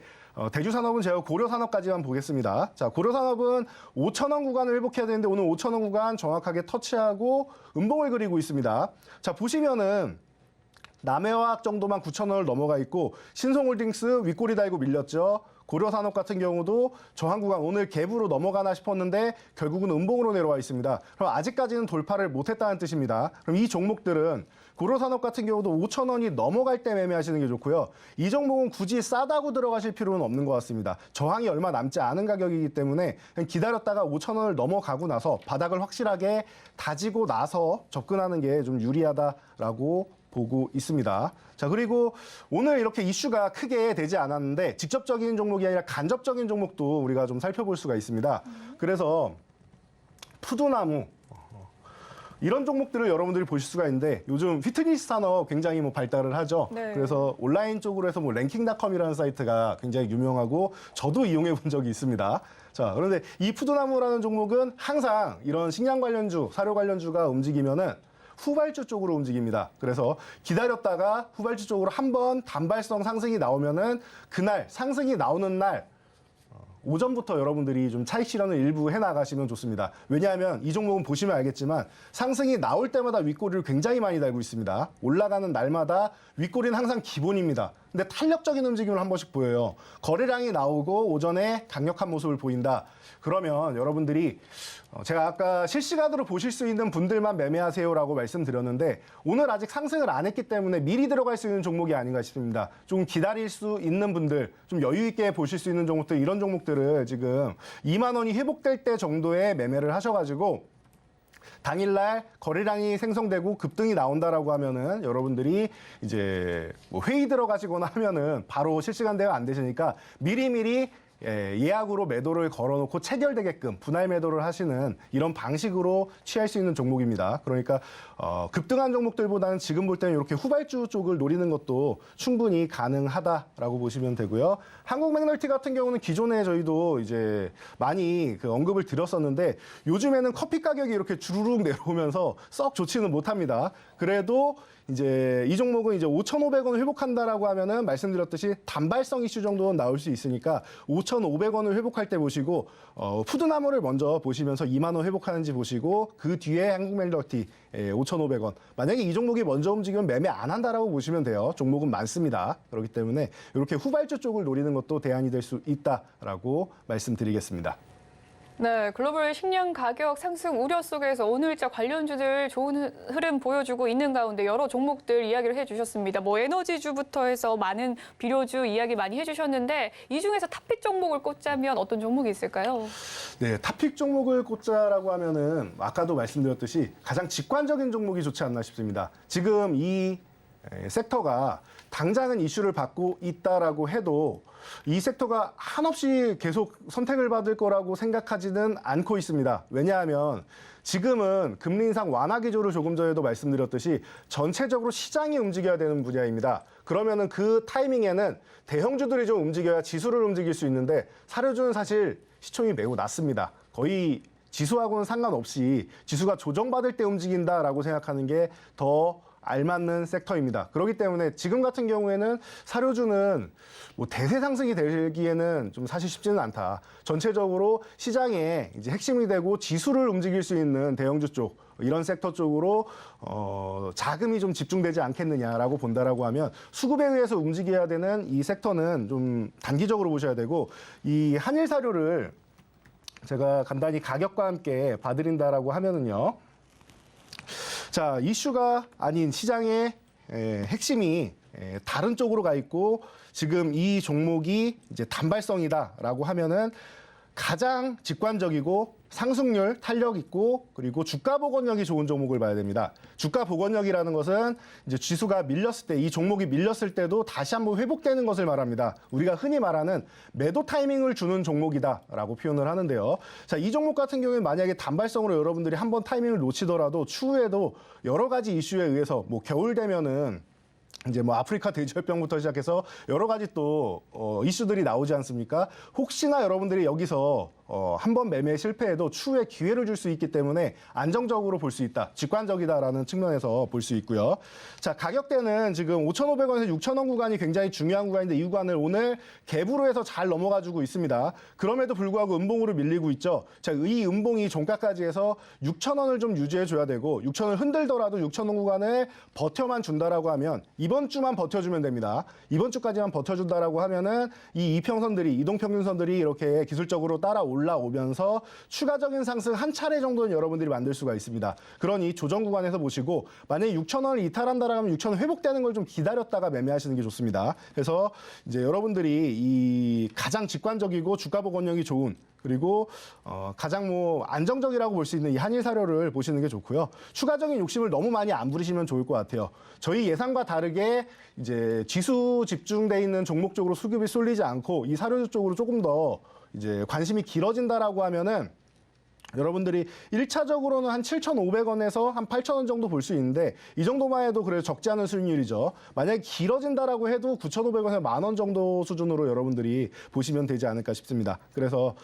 대주산업은 제가 고려산업까지만 보겠습니다. 자, 고려산업은 5,000원 구간을 회복해야 되는데 오늘 5,000원 구간 정확하게 터치하고 음봉을 그리고 있습니다. 자, 보시면은 남해화학 정도만 9,000원을 넘어가 있고 신성홀딩스 윗꼬리 달고 밀렸죠. 고려산업 같은 경우도 저항 구간 오늘 갭으로 넘어가나 싶었는데 결국은 음봉으로 내려와 있습니다. 그럼 아직까지는 돌파를 못했다는 뜻입니다. 그럼 이 종목들은 고려산업 같은 경우도 5,000원이 넘어갈 때 매매하시는 게 좋고요. 이 종목은 굳이 싸다고 들어가실 필요는 없는 것 같습니다. 저항이 얼마 남지 않은 가격이기 때문에 그냥 기다렸다가 5,000원을 넘어가고 나서 바닥을 확실하게 다지고 나서 접근하는 게 좀 유리하다라고 보고 있습니다. 자, 그리고 오늘 이렇게 이슈가 크게 되지 않았는데 직접적인 종목이 아니라 간접적인 종목도 우리가 좀 살펴볼 수가 있습니다. 그래서 푸드나무 이런 종목들을 여러분들이 보실 수가 있는데 요즘 피트니스 산업 굉장히 뭐 발달을 하죠. 네. 그래서 온라인 쪽으로 해서 뭐 랭킹닷컴이라는 사이트가 굉장히 유명하고 저도 이용해 본 적이 있습니다. 자, 그런데 이 푸드나무라는 종목은 항상 이런 식량 관련주, 사료 관련주가 움직이면은 후발주 쪽으로 움직입니다. 그래서 기다렸다가 후발주 쪽으로 한번 단발성 상승이 나오면은 그날 상승이 나오는 날 오전부터 여러분들이 좀 차익 실현을 일부 해나가시면 좋습니다. 왜냐하면 이 종목은 보시면 알겠지만 상승이 나올 때마다 윗꼬리를 굉장히 많이 달고 있습니다. 올라가는 날마다 윗꼬리는 항상 기본입니다. 근데 탄력적인 움직임을 한 번씩 보여요. 거래량이 나오고 오전에 강력한 모습을 보인다. 그러면 여러분들이 제가 아까 실시간으로 보실 수 있는 분들만 매매하세요라고 말씀드렸는데 오늘 아직 상승을 안 했기 때문에 미리 들어갈 수 있는 종목이 아닌가 싶습니다. 좀 기다릴 수 있는 분들, 좀 여유 있게 보실 수 있는 종목들, 이런 종목들을 지금 2만 원이 회복될 때 정도에 매매를 하셔가지고 당일날 거래량이 생성되고 급등이 나온다라고 하면은 여러분들이 이제 뭐 회의 들어가시거나 하면은 바로 실시간 대응 안 되시니까 미리미리 예약으로 매도를 걸어놓고 체결되게끔 분할 매도를 하시는 이런 방식으로 취할 수 있는 종목입니다. 그러니까 급등한 종목들보다는 지금 볼 때는 이렇게 후발주 쪽을 노리는 것도 충분히 가능하다라고 보시면 되고요. 한국 맥널티 같은 경우는 기존에 저희도 이제 많이 그 언급을 드렸었는데 요즘에는 커피 가격이 이렇게 주르륵 내려오면서 썩 좋지는 못합니다. 그래도 이제 이 종목은 이제 5,500원을 회복한다라고 하면은 말씀드렸듯이 단발성 이슈 정도는 나올 수 있으니까 5,500원을 회복할 때 보시고 푸드나무를 먼저 보시면서 2만 원 회복하는지 보시고 그 뒤에 한국 맥널티 5,500원. 만약에 이 종목이 먼저 움직이면 매매 안 한다라고 보시면 돼요. 종목은 많습니다. 그렇기 때문에 이렇게 후발주 쪽을 노리는 것도 대안이 될 수 있다라고 말씀드리겠습니다. 네, 글로벌 식량 가격 상승 우려 속에서 오늘자 관련주들 좋은 흐름 보여주고 있는 가운데 여러 종목들 이야기를 해주셨습니다. 뭐 에너지주부터 해서 많은 비료주 이야기 많이 해주셨는데 이 중에서 탑픽 종목을 꼽자면 어떤 종목이 있을까요? 네, 탑픽 종목을 꼽자라고 하면은 아까도 말씀드렸듯이 가장 직관적인 종목이 좋지 않나 싶습니다. 지금 이 섹터가 당장은 이슈를 받고 있다라고 해도 이 섹터가 한없이 계속 선택을 받을 거라고 생각하지는 않고 있습니다. 왜냐하면 지금은 금리 인상 완화 기조를 조금 전에도 말씀드렸듯이 전체적으로 시장이 움직여야 되는 분야입니다. 그러면은 그 타이밍에는 대형주들이 좀 움직여야 지수를 움직일 수 있는데 사료주는 사실 시총이 매우 낮습니다. 거의 지수하고는 상관없이 지수가 조정받을 때 움직인다라고 생각하는 게 더 알맞는 섹터입니다. 그렇기 때문에 지금 같은 경우에는 사료주는 뭐 대세 상승이 되기에는 좀 사실 쉽지는 않다. 전체적으로 시장에 이제 핵심이 되고 지수를 움직일 수 있는 대형주 쪽, 이런 섹터 쪽으로 자금이 좀 집중되지 않겠느냐라고 본다라고 하면 수급에 의해서 움직여야 되는 이 섹터는 좀 단기적으로 보셔야 되고, 이 한일 사료를 제가 간단히 가격과 함께 봐드린다라고 하면은요. 자, 이슈가 아닌 시장의 핵심이 다른 쪽으로 가 있고, 지금 이 종목이 이제 단발성이다라고 하면은 가장 직관적이고 상승률, 탄력 있고, 그리고 주가 복원력이 좋은 종목을 봐야 됩니다. 주가 복원력이라는 것은 이제 지수가 밀렸을 때, 이 종목이 밀렸을 때도 다시 한번 회복되는 것을 말합니다. 우리가 흔히 말하는 매도 타이밍을 주는 종목이다라고 표현을 하는데요. 자, 이 종목 같은 경우에는 만약에 단발성으로 여러분들이 한번 타이밍을 놓치더라도 추후에도 여러 가지 이슈에 의해서 뭐 겨울 되면은 이제 뭐 아프리카 돼지열병부터 시작해서 여러 가지 또 이슈들이 나오지 않습니까? 혹시나 여러분들이 여기서 한번 매매 실패해도 추후에 기회를 줄 수 있기 때문에 안정적으로 볼 수 있다, 직관적이다라는 측면에서 볼 수 있고요. 자, 가격대는 지금 5,500원에서 6,000원 구간이 굉장히 중요한 구간인데, 이 구간을 오늘 갭으로 해서 잘 넘어가주고 있습니다. 그럼에도 불구하고 음봉으로 밀리고 있죠. 자, 이 음봉이 종가까지 해서 6,000원을 좀 유지해줘야 되고, 6,000원 흔들더라도 6,000원 구간을 버텨만 준다라고 하면, 이번 주만 버텨주면 됩니다. 이번 주까지만 버텨준다라고 하면은 이 이평선들이, 이동평균선들이 이렇게 기술적으로 따라 올라오면서 추가적인 상승 한 차례 정도는 여러분들이 만들 수가 있습니다. 그러니 조정 구간에서 보시고, 만약에 6,000원을 이탈한다라고 하면 6,000원 회복되는 걸 좀 기다렸다가 매매하시는 게 좋습니다. 그래서 이제 여러분들이 이 가장 직관적이고 주가 복원력이 좋은, 그리고 가장 뭐 안정적이라고 볼 수 있는 이 한일 사료를 보시는 게 좋고요. 추가적인 욕심을 너무 많이 안 부리시면 좋을 것 같아요. 저희 예상과 다르게 이제 지수 집중돼 있는 종목 쪽으로 수급이 쏠리지 않고 이 사료주 쪽으로 조금 더 이제 관심이 길어진다라고 하면은, 여러분들이 1차적으로는 한 7,500원에서 한 8,000원 정도 볼 수 있는데, 이 정도만 해도 그래도 적지 않은 수익률이죠. 만약에 길어진다라고 해도 9,500원에서 10,000원 정도 수준으로 여러분들이 보시면 되지 않을까 싶습니다. 그래서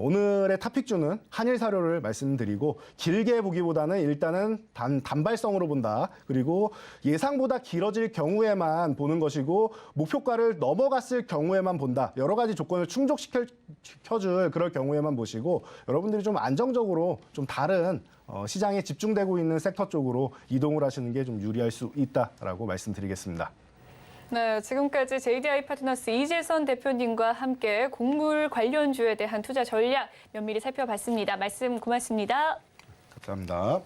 오늘의 탑픽주는 한일 사료를 말씀드리고, 길게 보기보다는 일단은 단발성으로 본다. 그리고 예상보다 길어질 경우에만 보는 것이고, 목표가를 넘어갔을 경우에만 본다. 여러 가지 조건을 충족시켜줄 그럴 경우에만 보시고, 여러분들이 좀 안정적으로 좀 다른 시장에 집중되고 있는 섹터 쪽으로 이동을 하시는 게 좀 유리할 수 있다라고 말씀드리겠습니다. 네, 지금까지 JDI 파트너스 이재선 대표님과 함께 곡물 관련주에 대한 투자 전략 면밀히 살펴봤습니다. 말씀 고맙습니다. 감사합니다.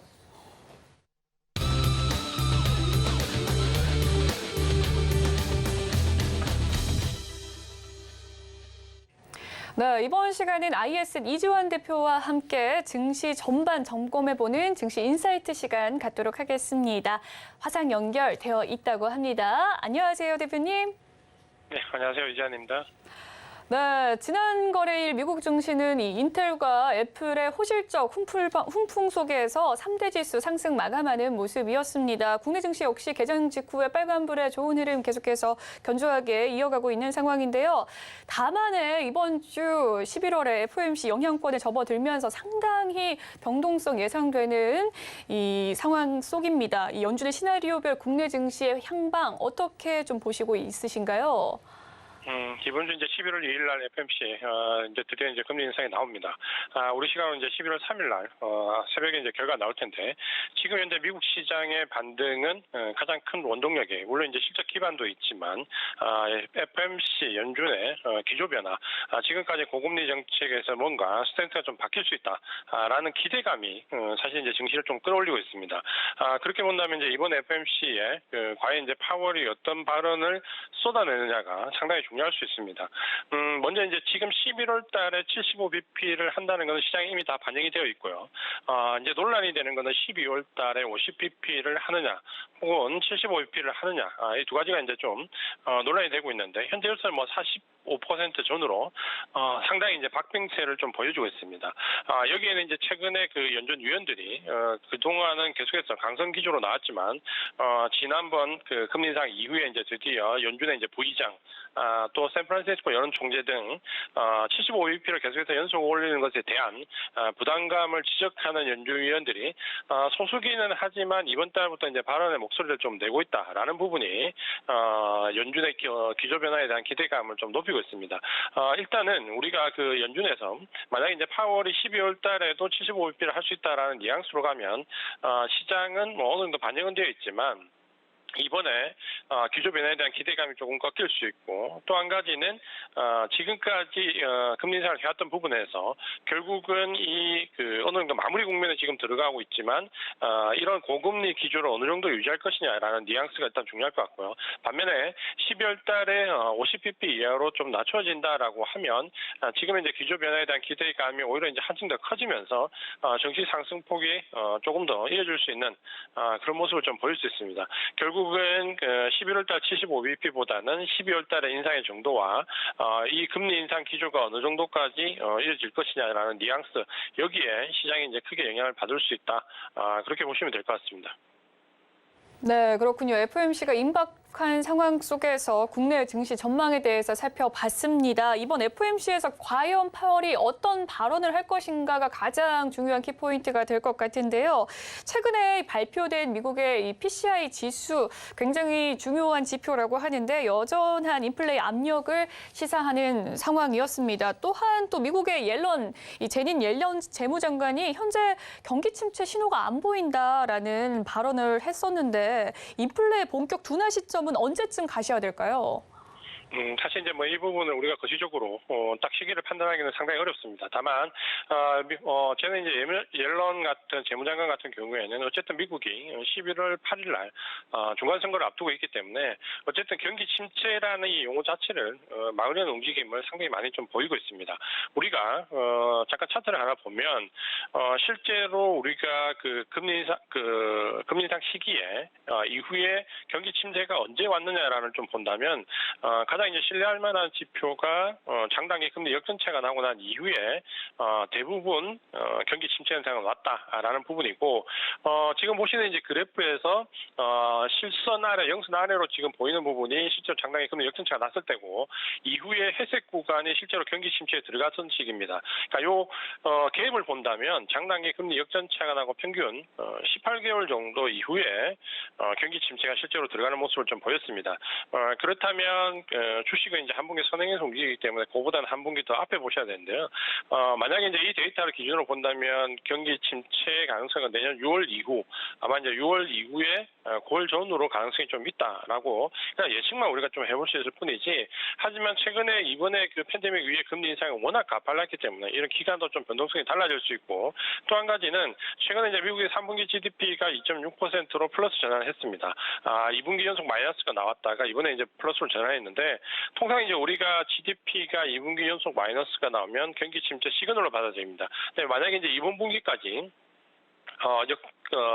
네, 이번 시간은 IS 이지환 대표와 함께 증시 전반 점검해보는 증시 인사이트 시간 갖도록 하겠습니다. 화상 연결되어 있다고 합니다. 안녕하세요, 대표님. 네, 안녕하세요. 이지환입니다. 네, 지난 거래일 미국 증시는 이 인텔과 애플의 호실적 훈풍 속에서 3대 지수 상승 마감하는 모습이었습니다. 국내 증시 역시 개장 직후에 빨간불의 좋은 흐름 계속해서 견조하게 이어가고 있는 상황인데요. 다만에 이번 주 11월에 FOMC 영향권에 접어들면서 상당히 변동성 예상되는 이 상황 속입니다. 이 연준의 시나리오별 국내 증시의 향방 어떻게 좀 보시고 있으신가요? 이번 주 이제 11월 2일 날 FOMC 이제 드디어 이제 금리 인상이 나옵니다. 우리 시간으로 이제 11월 3일 날 새벽에 이제 결과 나올 텐데, 지금 현재 미국 시장의 반등은 가장 큰 원동력이, 물론 이제 실적 기반도 있지만 FOMC 연준의 기조 변화, 지금까지 고금리 정책에서 뭔가 스탠스가 좀 바뀔 수 있다라는 기대감이 사실 이제 증시를 좀 끌어올리고 있습니다. 그렇게 본다면 이제 이번 FOMC에 과연 이제 파월이 어떤 발언을 쏟아내느냐가 상당히 중요할 수 있습니다. 먼저 이제 지금 11월 달에 75bp를 한다는 것은 시장에 이미 다 반영이 되어 있고요. 이제 논란이 되는 것은 12월 달에 50bp를 하느냐, 혹은 75bp를 하느냐, 이 두 가지가 이제 좀 논란이 되고 있는데, 현재로서는 뭐 45% 전후로 상당히 이제 박빙세를 좀 보여주고 있습니다. 여기에는 이제 최근에 그 연준 위원들이 그동안은 계속해서 강성 기조로 나왔지만 지난번 그 금리 인상 이후에 이제 드디어 연준의 이제 부의장 또 샌프란시스코 여론 총재 등 75bp를 계속해서 연속 올리는 것에 대한 부담감을 지적하는 연준위원들이 소수기는 하지만 이번 달부터 이제 발언의 목소리를 좀 내고 있다라는 부분이 연준의 기조 변화에 대한 기대감을 좀 높이고 있습니다. 일단은 우리가 그 연준에서 만약에 이제 파월이 12월 달에도 75bp를 할 수 있다라는 뉘앙스로 가면 시장은 뭐 어느 정도 반영은 되어 있지만 이번에 기조 변화에 대한 기대감이 조금 꺾일 수 있고 또 한 가지는 지금까지 금리 인상을 해왔던 부분에서 결국은 어느 정도 마무리 국면에 지금 들어가고 있지만 이런 고금리 기조를 어느 정도 유지할 것이냐라는 뉘앙스가 일단 중요할 것 같고요. 반면에 12월 달에 50bp 이하로 좀 낮춰진다라고 하면 지금 이제 기조 변화에 대한 기대감이 오히려 이제 한층 더 커지면서 정시 상승폭이 조금 더 이어질 수 있는 그런 모습을 좀 보일 수 있습니다. 결국은 11월 달 75bp보다는 12월 달의 인상의 정도와 이 금리 인상 기조가 어느 정도까지 이어질 것이냐라는 뉘앙스 여기에 시장이 이제 크게 영향을 받을 수 있다. 그렇게 보시면 될 것 같습니다. 네, 그렇군요. FOMC가 임박한 상황 속에서 국내 증시 전망에 대해서 살펴봤습니다. 이번 FOMC에서 과연 파월이 어떤 발언을 할 것인가가 가장 중요한 키포인트가 될 것 같은데요. 최근에 발표된 미국의 이 PCI 지수 굉장히 중요한 지표라고 하는데 여전한 인플레이 압력을 시사하는 상황이었습니다. 또한 또 미국의 제닌 옐런 재무장관이 현재 경기 침체 신호가 안 보인다라는 발언을 했었는데 인플레 본격 둔화 시점은 언제쯤 가셔야 될까요? 사실 이제 뭐 이 부분을 우리가 거시적으로 딱 시기를 판단하기는 상당히 어렵습니다. 다만 저는 이제 옐런 같은 재무장관 같은 경우에는 어쨌든 미국이 11월 8일 날 중간 선거를 앞두고 있기 때문에 어쨌든 경기 침체라는 이 용어 자체를 막으려는 움직임을 상당히 많이 좀 보이고 있습니다. 우리가 잠깐 차트를 하나 보면 실제로 우리가 그 금리 인상 시기에 이후에 경기 침체가 언제 왔느냐라는 좀 본다면 가장 이제 신뢰할 만한 지표가 장단기 금리 역전체가 나고 난 이후에 대부분 경기 침체 현상은 왔다라는 부분이고 지금 보시는 이제 그래프에서 실선 아래, 영선 아래로 지금 보이는 부분이 실제로 장단기 금리 역전체가 났을 때고 이후에 회색 구간이 실제로 경기 침체에 들어갔던 시기입니다. 그러니까 요 갭을 본다면 장단기 금리 역전체가 나고 평균 18개월 정도 이후에 경기 침체가 실제로 들어가는 모습을 좀 보였습니다. 그렇다면 주식은 이제 한 분기 선행해서 움직이기 때문에 그보다는 한 분기 더 앞에 보셔야 되는데요. 만약에 이제 이 데이터를 기준으로 본다면 경기 침체 가능성은 내년 6월 이후 아마 이제 6월 이후에 9월 전후로 가능성이 좀 있다라고 그냥 예측만 우리가 좀 해볼 수 있을 뿐이지 하지만 최근에 이번에 그 팬데믹 이후에 금리 인상이 워낙 가팔랐기 때문에 이런 기간도 좀 변동성이 달라질 수 있고 또 한 가지는 최근에 이제 미국의 3분기 GDP가 2.6%로 플러스 전환을 했습니다. 2분기 연속 마이너스가 나왔다가 이번에 이제 플러스로 전환했는데 통상 이제 우리가 GDP가 2분기 연속 마이너스가 나오면 경기 침체 시그널로 받아들입니다. 근데 만약에 이제 이번 분기까지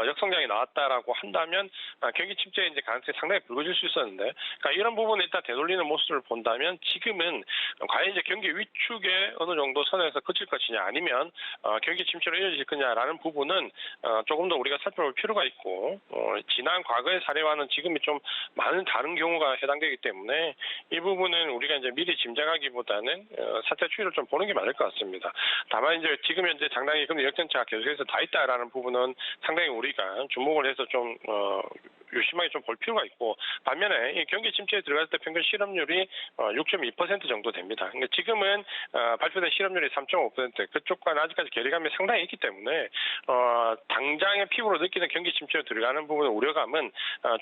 역성장이 나왔다라고 한다면 경기 침체의 이제 가능성이 상당히 불거질 수 있었는데, 그러니까 이런 부분을 일단 되돌리는 모습을 본다면 지금은 과연 이제 경기 위축에 어느 정도 선에서 그칠 것이냐 아니면 경기 침체로 이어질 거냐라는 부분은 조금 더 우리가 살펴볼 필요가 있고 지난 과거의 사례와는 지금이 좀 많은 다른 경우가 해당되기 때문에 이 부분은 우리가 이제 미리 짐작하기보다는 사태 추이를 좀 보는 게 맞을 것 같습니다. 다만 이제 지금 현재 장단기 금리 역전체가 계속해서 다 있다라는 부분은 상당히 우리가 주목을 해서 좀 유심하게 좀 볼 필요가 있고 반면에 이 경기 침체에 들어갈 때 평균 실업률이 6.2% 정도 됩니다. 그러니까 지금은 발표된 실업률이 3.5% 그쪽과는 아직까지 괴리감이 상당히 있기 때문에 당장의 피부로 느끼는 경기 침체에 들어가는 부분의 우려감은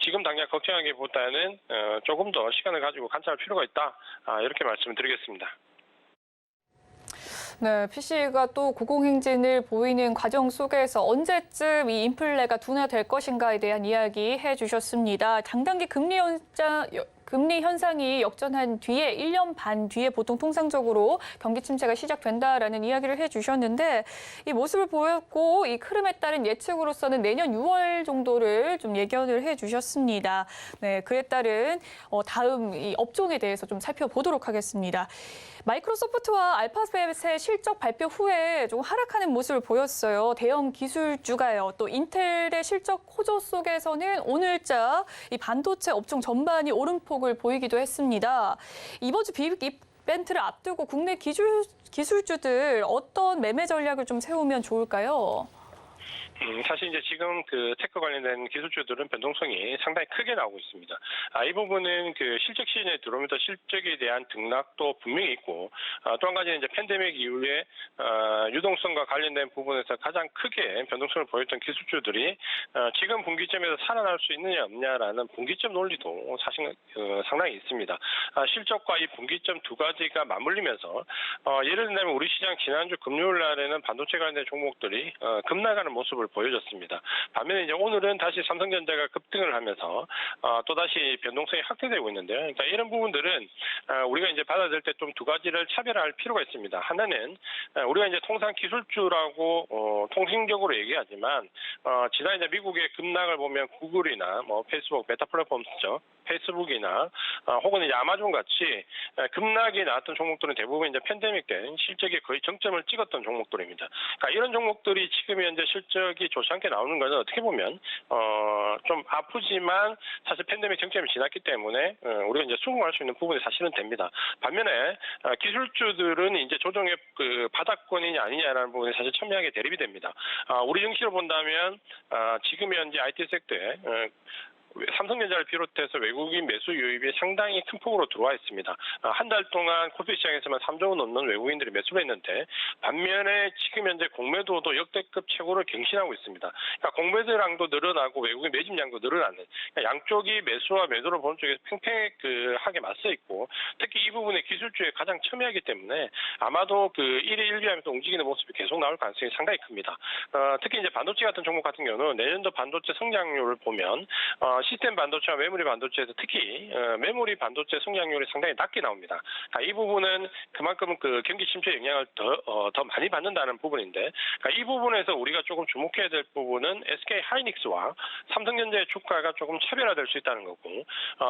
지금 당장 걱정하기보다는 조금 더 시간을 가지고 관찰할 필요가 있다. 이렇게 말씀을 드리겠습니다. 네, PC가 또 고공행진을 보이는 과정 속에서 언제쯤 이 인플레가 둔화될 것인가에 대한 이야기 해주셨습니다. 장단기 금리 현상이 역전한 뒤에 1년 반 뒤에 보통 통상적으로 경기 침체가 시작된다라는 이야기를 해주셨는데 이 모습을 보였고 이 흐름에 따른 예측으로서는 내년 6월 정도를 좀 예견을 해주셨습니다. 네, 그에 따른 다음 이 업종에 대해서 좀 살펴보도록 하겠습니다. 마이크로소프트와 알파벳의 실적 발표 후에 좀 하락하는 모습을 보였어요. 대형 기술주가요. 또 인텔의 실적 호조 속에서는 오늘자 이 반도체 업종 전반이 오름폭 의욕을 보이기도 했습니다. 이번 주 빅 이벤트를 앞두고 국내 기술주들 어떤 매매 전략을 좀 세우면 좋을까요? 사실 이제 지금 그 테크 관련된 기술주들은 변동성이 상당히 크게 나오고 있습니다. 이 부분은 그 실적 시즌에 들어오면서 실적에 대한 등락도 분명히 있고, 또 한 가지는 이제 팬데믹 이후에 유동성과 관련된 부분에서 가장 크게 변동성을 보였던 기술주들이 지금 분기점에서 살아날 수 있느냐 없냐라는 분기점 논리도 사실 상당히 있습니다. 실적과 이 분기점 두 가지가 맞물리면서 예를 들면 우리 시장 지난주 금요일 날에는 반도체 관련된 종목들이 급락하는 모습을 보여줬습니다. 반면에 이제 오늘은 다시 삼성전자가 급등을 하면서 또다시 변동성이 확대되고 있는데요. 그러니까 이런 부분들은 우리가 이제 받아들일 때 좀 두 가지를 차별할 필요가 있습니다. 하나는 우리가 이제 통상 기술주라고 통칭적으로 얘기하지만 지난 이제 미국의 급락을 보면 구글이나 뭐 페이스북, 메타 플랫폼스죠. 페이스북이나 혹은 이제 아마존 같이 급락이 나왔던 종목들은 대부분 이제 팬데믹 때 실적이 거의 정점을 찍었던 종목들입니다. 그러니까 이런 종목들이 지금 현재 실적이 좋지 않게 나오는 것은 어떻게 보면 좀 아프지만 사실 팬데믹 정점이 지났기 때문에 우리가 이제 수긍할 수 있는 부분이 사실은 됩니다. 반면에 기술주들은 이제 조정의 그 바닥권이냐 아니냐라는 부분이 사실 첨예하게 대립이 됩니다. 우리 증시로 본다면 지금 현재 IT 섹터에 삼성전자를 비롯해서 외국인 매수 유입이 상당히 큰 폭으로 들어와 있습니다. 한 달 동안 코스피 시장에서만 3조 원 넘는 외국인들이 매수를 했는데 반면에 지금 현재 공매도도 역대급 최고를 경신하고 있습니다. 그러니까 공매도량도 늘어나고 외국인 매집량도 늘어나는 그러니까 양쪽이 매수와 매도를 보는 쪽에 팽팽하게 맞서 있고 특히 이 부분에 기술주에 가장 첨예하기 때문에 아마도 그 1위 1비하면서 움직이는 모습이 계속 나올 가능성이 상당히 큽니다. 특히 이제 반도체 같은 종목 같은 경우는 내년도 반도체 성장률을 보면 시스템 반도체와 메모리 반도체에서 특히 메모리 반도체 성장률이 상당히 낮게 나옵니다. 이 부분은 그만큼 그 경기 침체 영향을 더 많이 받는다는 부분인데 이 부분에서 우리가 조금 주목해야 될 부분은 SK 하이닉스와 삼성전자의 주가가 조금 차별화될 수 있다는 거고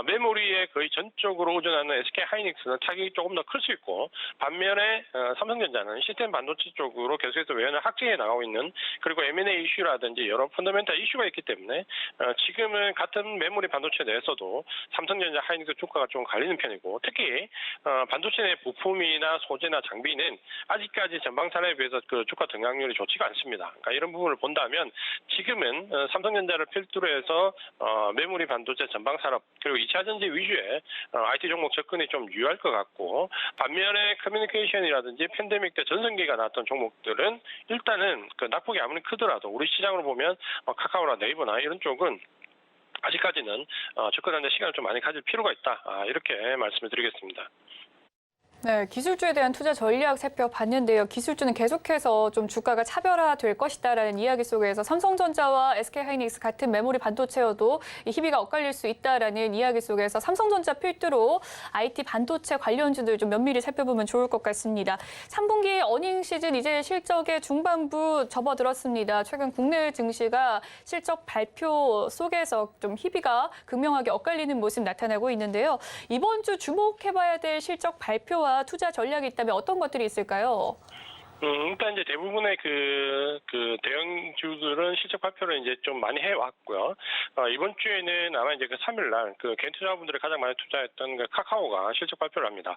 메모리에 거의 전적으로 의존하는 SK 하이닉스는 타격이 조금 더 클 수 있고 반면에 삼성전자는 시스템 반도체 쪽으로 계속해서 외연을 확장해 나가고 있는 그리고 M&A 이슈라든지 여러 펀더멘탈 이슈가 있기 때문에 지금은 같은 메모리 반도체 내에서도 삼성전자 하이닉스 주가가 좀 갈리는 편이고 특히 반도체 내 부품이나 소재나 장비는 아직까지 전방 산업에 비해서 그 주가 등락률이 좋지가 않습니다. 그러니까 이런 부분을 본다면 지금은 삼성전자를 필두로 해서 메모리 반도체 전방 산업 그리고 2차 전지 위주의 IT 종목 접근이 좀 유효할 것 같고 반면에 커뮤니케이션이라든지 팬데믹 때 전성기가 나왔던 종목들은 일단은 그 낙폭이 아무리 크더라도 우리 시장으로 보면 카카오나 네이버나 이런 쪽은 아직까지는 접근하는 데 시간을 좀 많이 가질 필요가 있다. 이렇게 말씀을 드리겠습니다. 네, 기술주에 대한 투자 전략 살펴봤는데요. 기술주는 계속해서 좀 주가가 차별화될 것이다라는 이야기 속에서 삼성전자와 SK하이닉스 같은 메모리 반도체여도 이 희비가 엇갈릴 수 있다라는 이야기 속에서 삼성전자 필두로 IT 반도체 관련주들 좀 면밀히 살펴보면 좋을 것 같습니다. 3분기 어닝 시즌 이제 실적의 중반부 접어들었습니다. 최근 국내 증시가 실적 발표 속에서 좀 희비가 극명하게 엇갈리는 모습 나타나고 있는데요. 이번 주 주목해봐야 될 실적 발표와 투자 전략이 있다면 어떤 것들이 있을까요? 일단 이제 대부분의 그 대형주들은 실적 발표를 이제 좀 많이 해왔고요. 이번 주에는 아마 이제 그 3일날 그 개인 투자분들이 가장 많이 투자했던 그 카카오가 실적 발표를 합니다.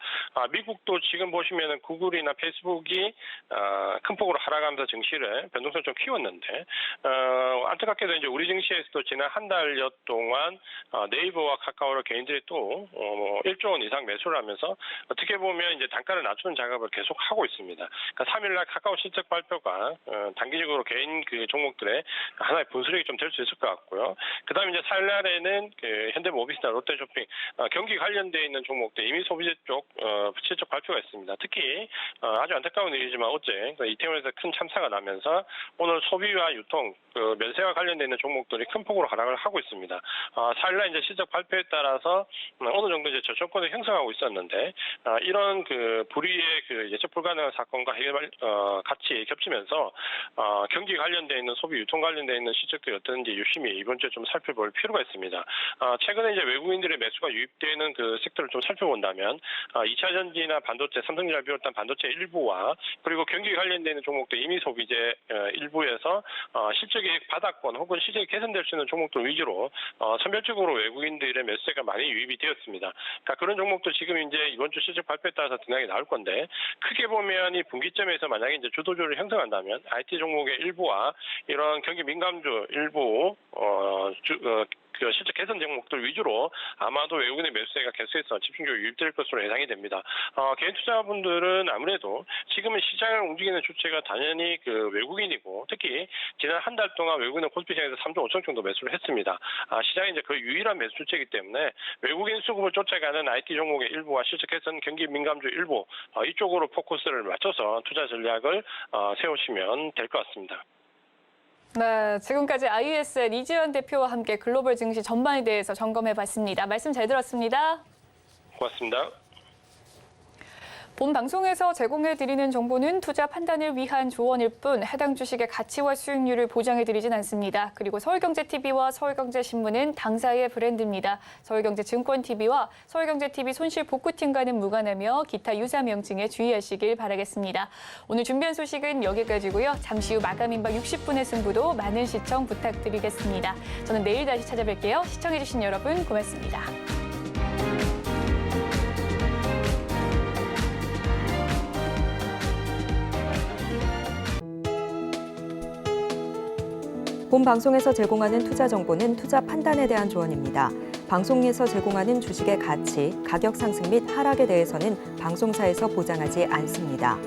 미국도 지금 보시면은 구글이나 페이스북이 큰 폭으로 하락하면서 증시를 변동성을 좀 키웠는데 안타깝게도 이제 우리 증시에서도 지난 한 달여 동안 네이버와 카카오를 개인들이 또 1조 원 이상 매수를 하면서 어떻게 보면 이제 단가를 낮추는 작업을 계속 하고 있습니다. 그러니까 3일 날 카카오 실적 발표가 단기적으로 개인 그 종목들의 하나의 분수령이 좀 될 수 있을 것 같고요. 그다음에 이제 4일 날에는 그 현대모비스나 롯데쇼핑 경기 관련돼 있는 종목들 이미 소비재 쪽 실적 발표가 있습니다. 특히 아주 안타까운 일이지만 어제 이태원에서 큰 참사가 나면서 오늘 소비와 유통 그 면세와 관련돼 있는 종목들이 큰 폭으로 하락을 하고 있습니다. 4일 날 이제 실적 발표에 따라서 어느 정도 이제 저점권을 형성하고 있었는데 이런 그 불의의 그 예측 불가능한 사건과 같이 겹치면서 경기 관련돼 있는 소비 유통 관련돼 있는 실적들이 어떤지 유심히 이번 주에 좀 살펴볼 필요가 있습니다. 최근에 이제 외국인들의 매수가 유입되는 그 섹터를 좀 살펴본다면 2차 전지나 반도체, 삼성전자를 비롯한 반도체 일부와 그리고 경기 관련돼 있는 종목들 이미 소비재 일부에서 실적이 바닥권 혹은 실적이 개선될 수 있는 종목들 위주로 선별적으로 외국인들의 매수세가 많이 유입이 되었습니다. 그러니까 그런 종목들 지금 이제 이번 주 실적 발표에 따라서 등락이 나올 건데 크게 보면 이 분기점에서 만약에 이제 주도주를 형성한다면 IT 종목의 일부와 이런 경기 민감주 일부 그 실적 개선 종목들 위주로 아마도 외국인의 매수세가 계속해서 집중적으로 유입될 것으로 예상이 됩니다. 개인 투자분들은 아무래도 지금은 시장을 움직이는 주체가 당연히 그 외국인이고 특히 지난 한 달 동안 외국인은 코스피 시장에서 3조 5천 정도 매수를 했습니다. 시장이 이제 그 유일한 매수 주체이기 때문에 외국인 수급을 쫓아가는 IT 종목의 일부와 실적 개선 경기 민감주 일부 이쪽으로 포커스를 맞춰서 투자 전략을 세우시면 될 것 같습니다. 네, 지금까지 ISN 이지연 대표와 함께 글로벌 증시 전반에 대해서 점검해봤습니다. 말씀 잘 들었습니다. 고맙습니다. 본 방송에서 제공해드리는 정보는 투자 판단을 위한 조언일 뿐 해당 주식의 가치와 수익률을 보장해드리진 않습니다. 그리고 서울경제TV와 서울경제신문은 당사의 브랜드입니다. 서울경제증권TV와 서울경제TV 손실복구팀과는 무관하며 기타 유사 명칭에 주의하시길 바라겠습니다. 오늘 준비한 소식은 여기까지고요. 잠시 후 마감 임박 60분의 승부도 많은 시청 부탁드리겠습니다. 저는 내일 다시 찾아뵐게요. 시청해주신 여러분 고맙습니다. 본 방송에서 제공하는 투자 정보는 투자 판단에 대한 조언입니다. 방송에서 제공하는 주식의 가치, 가격 상승 및 하락에 대해서는 방송사에서 보장하지 않습니다.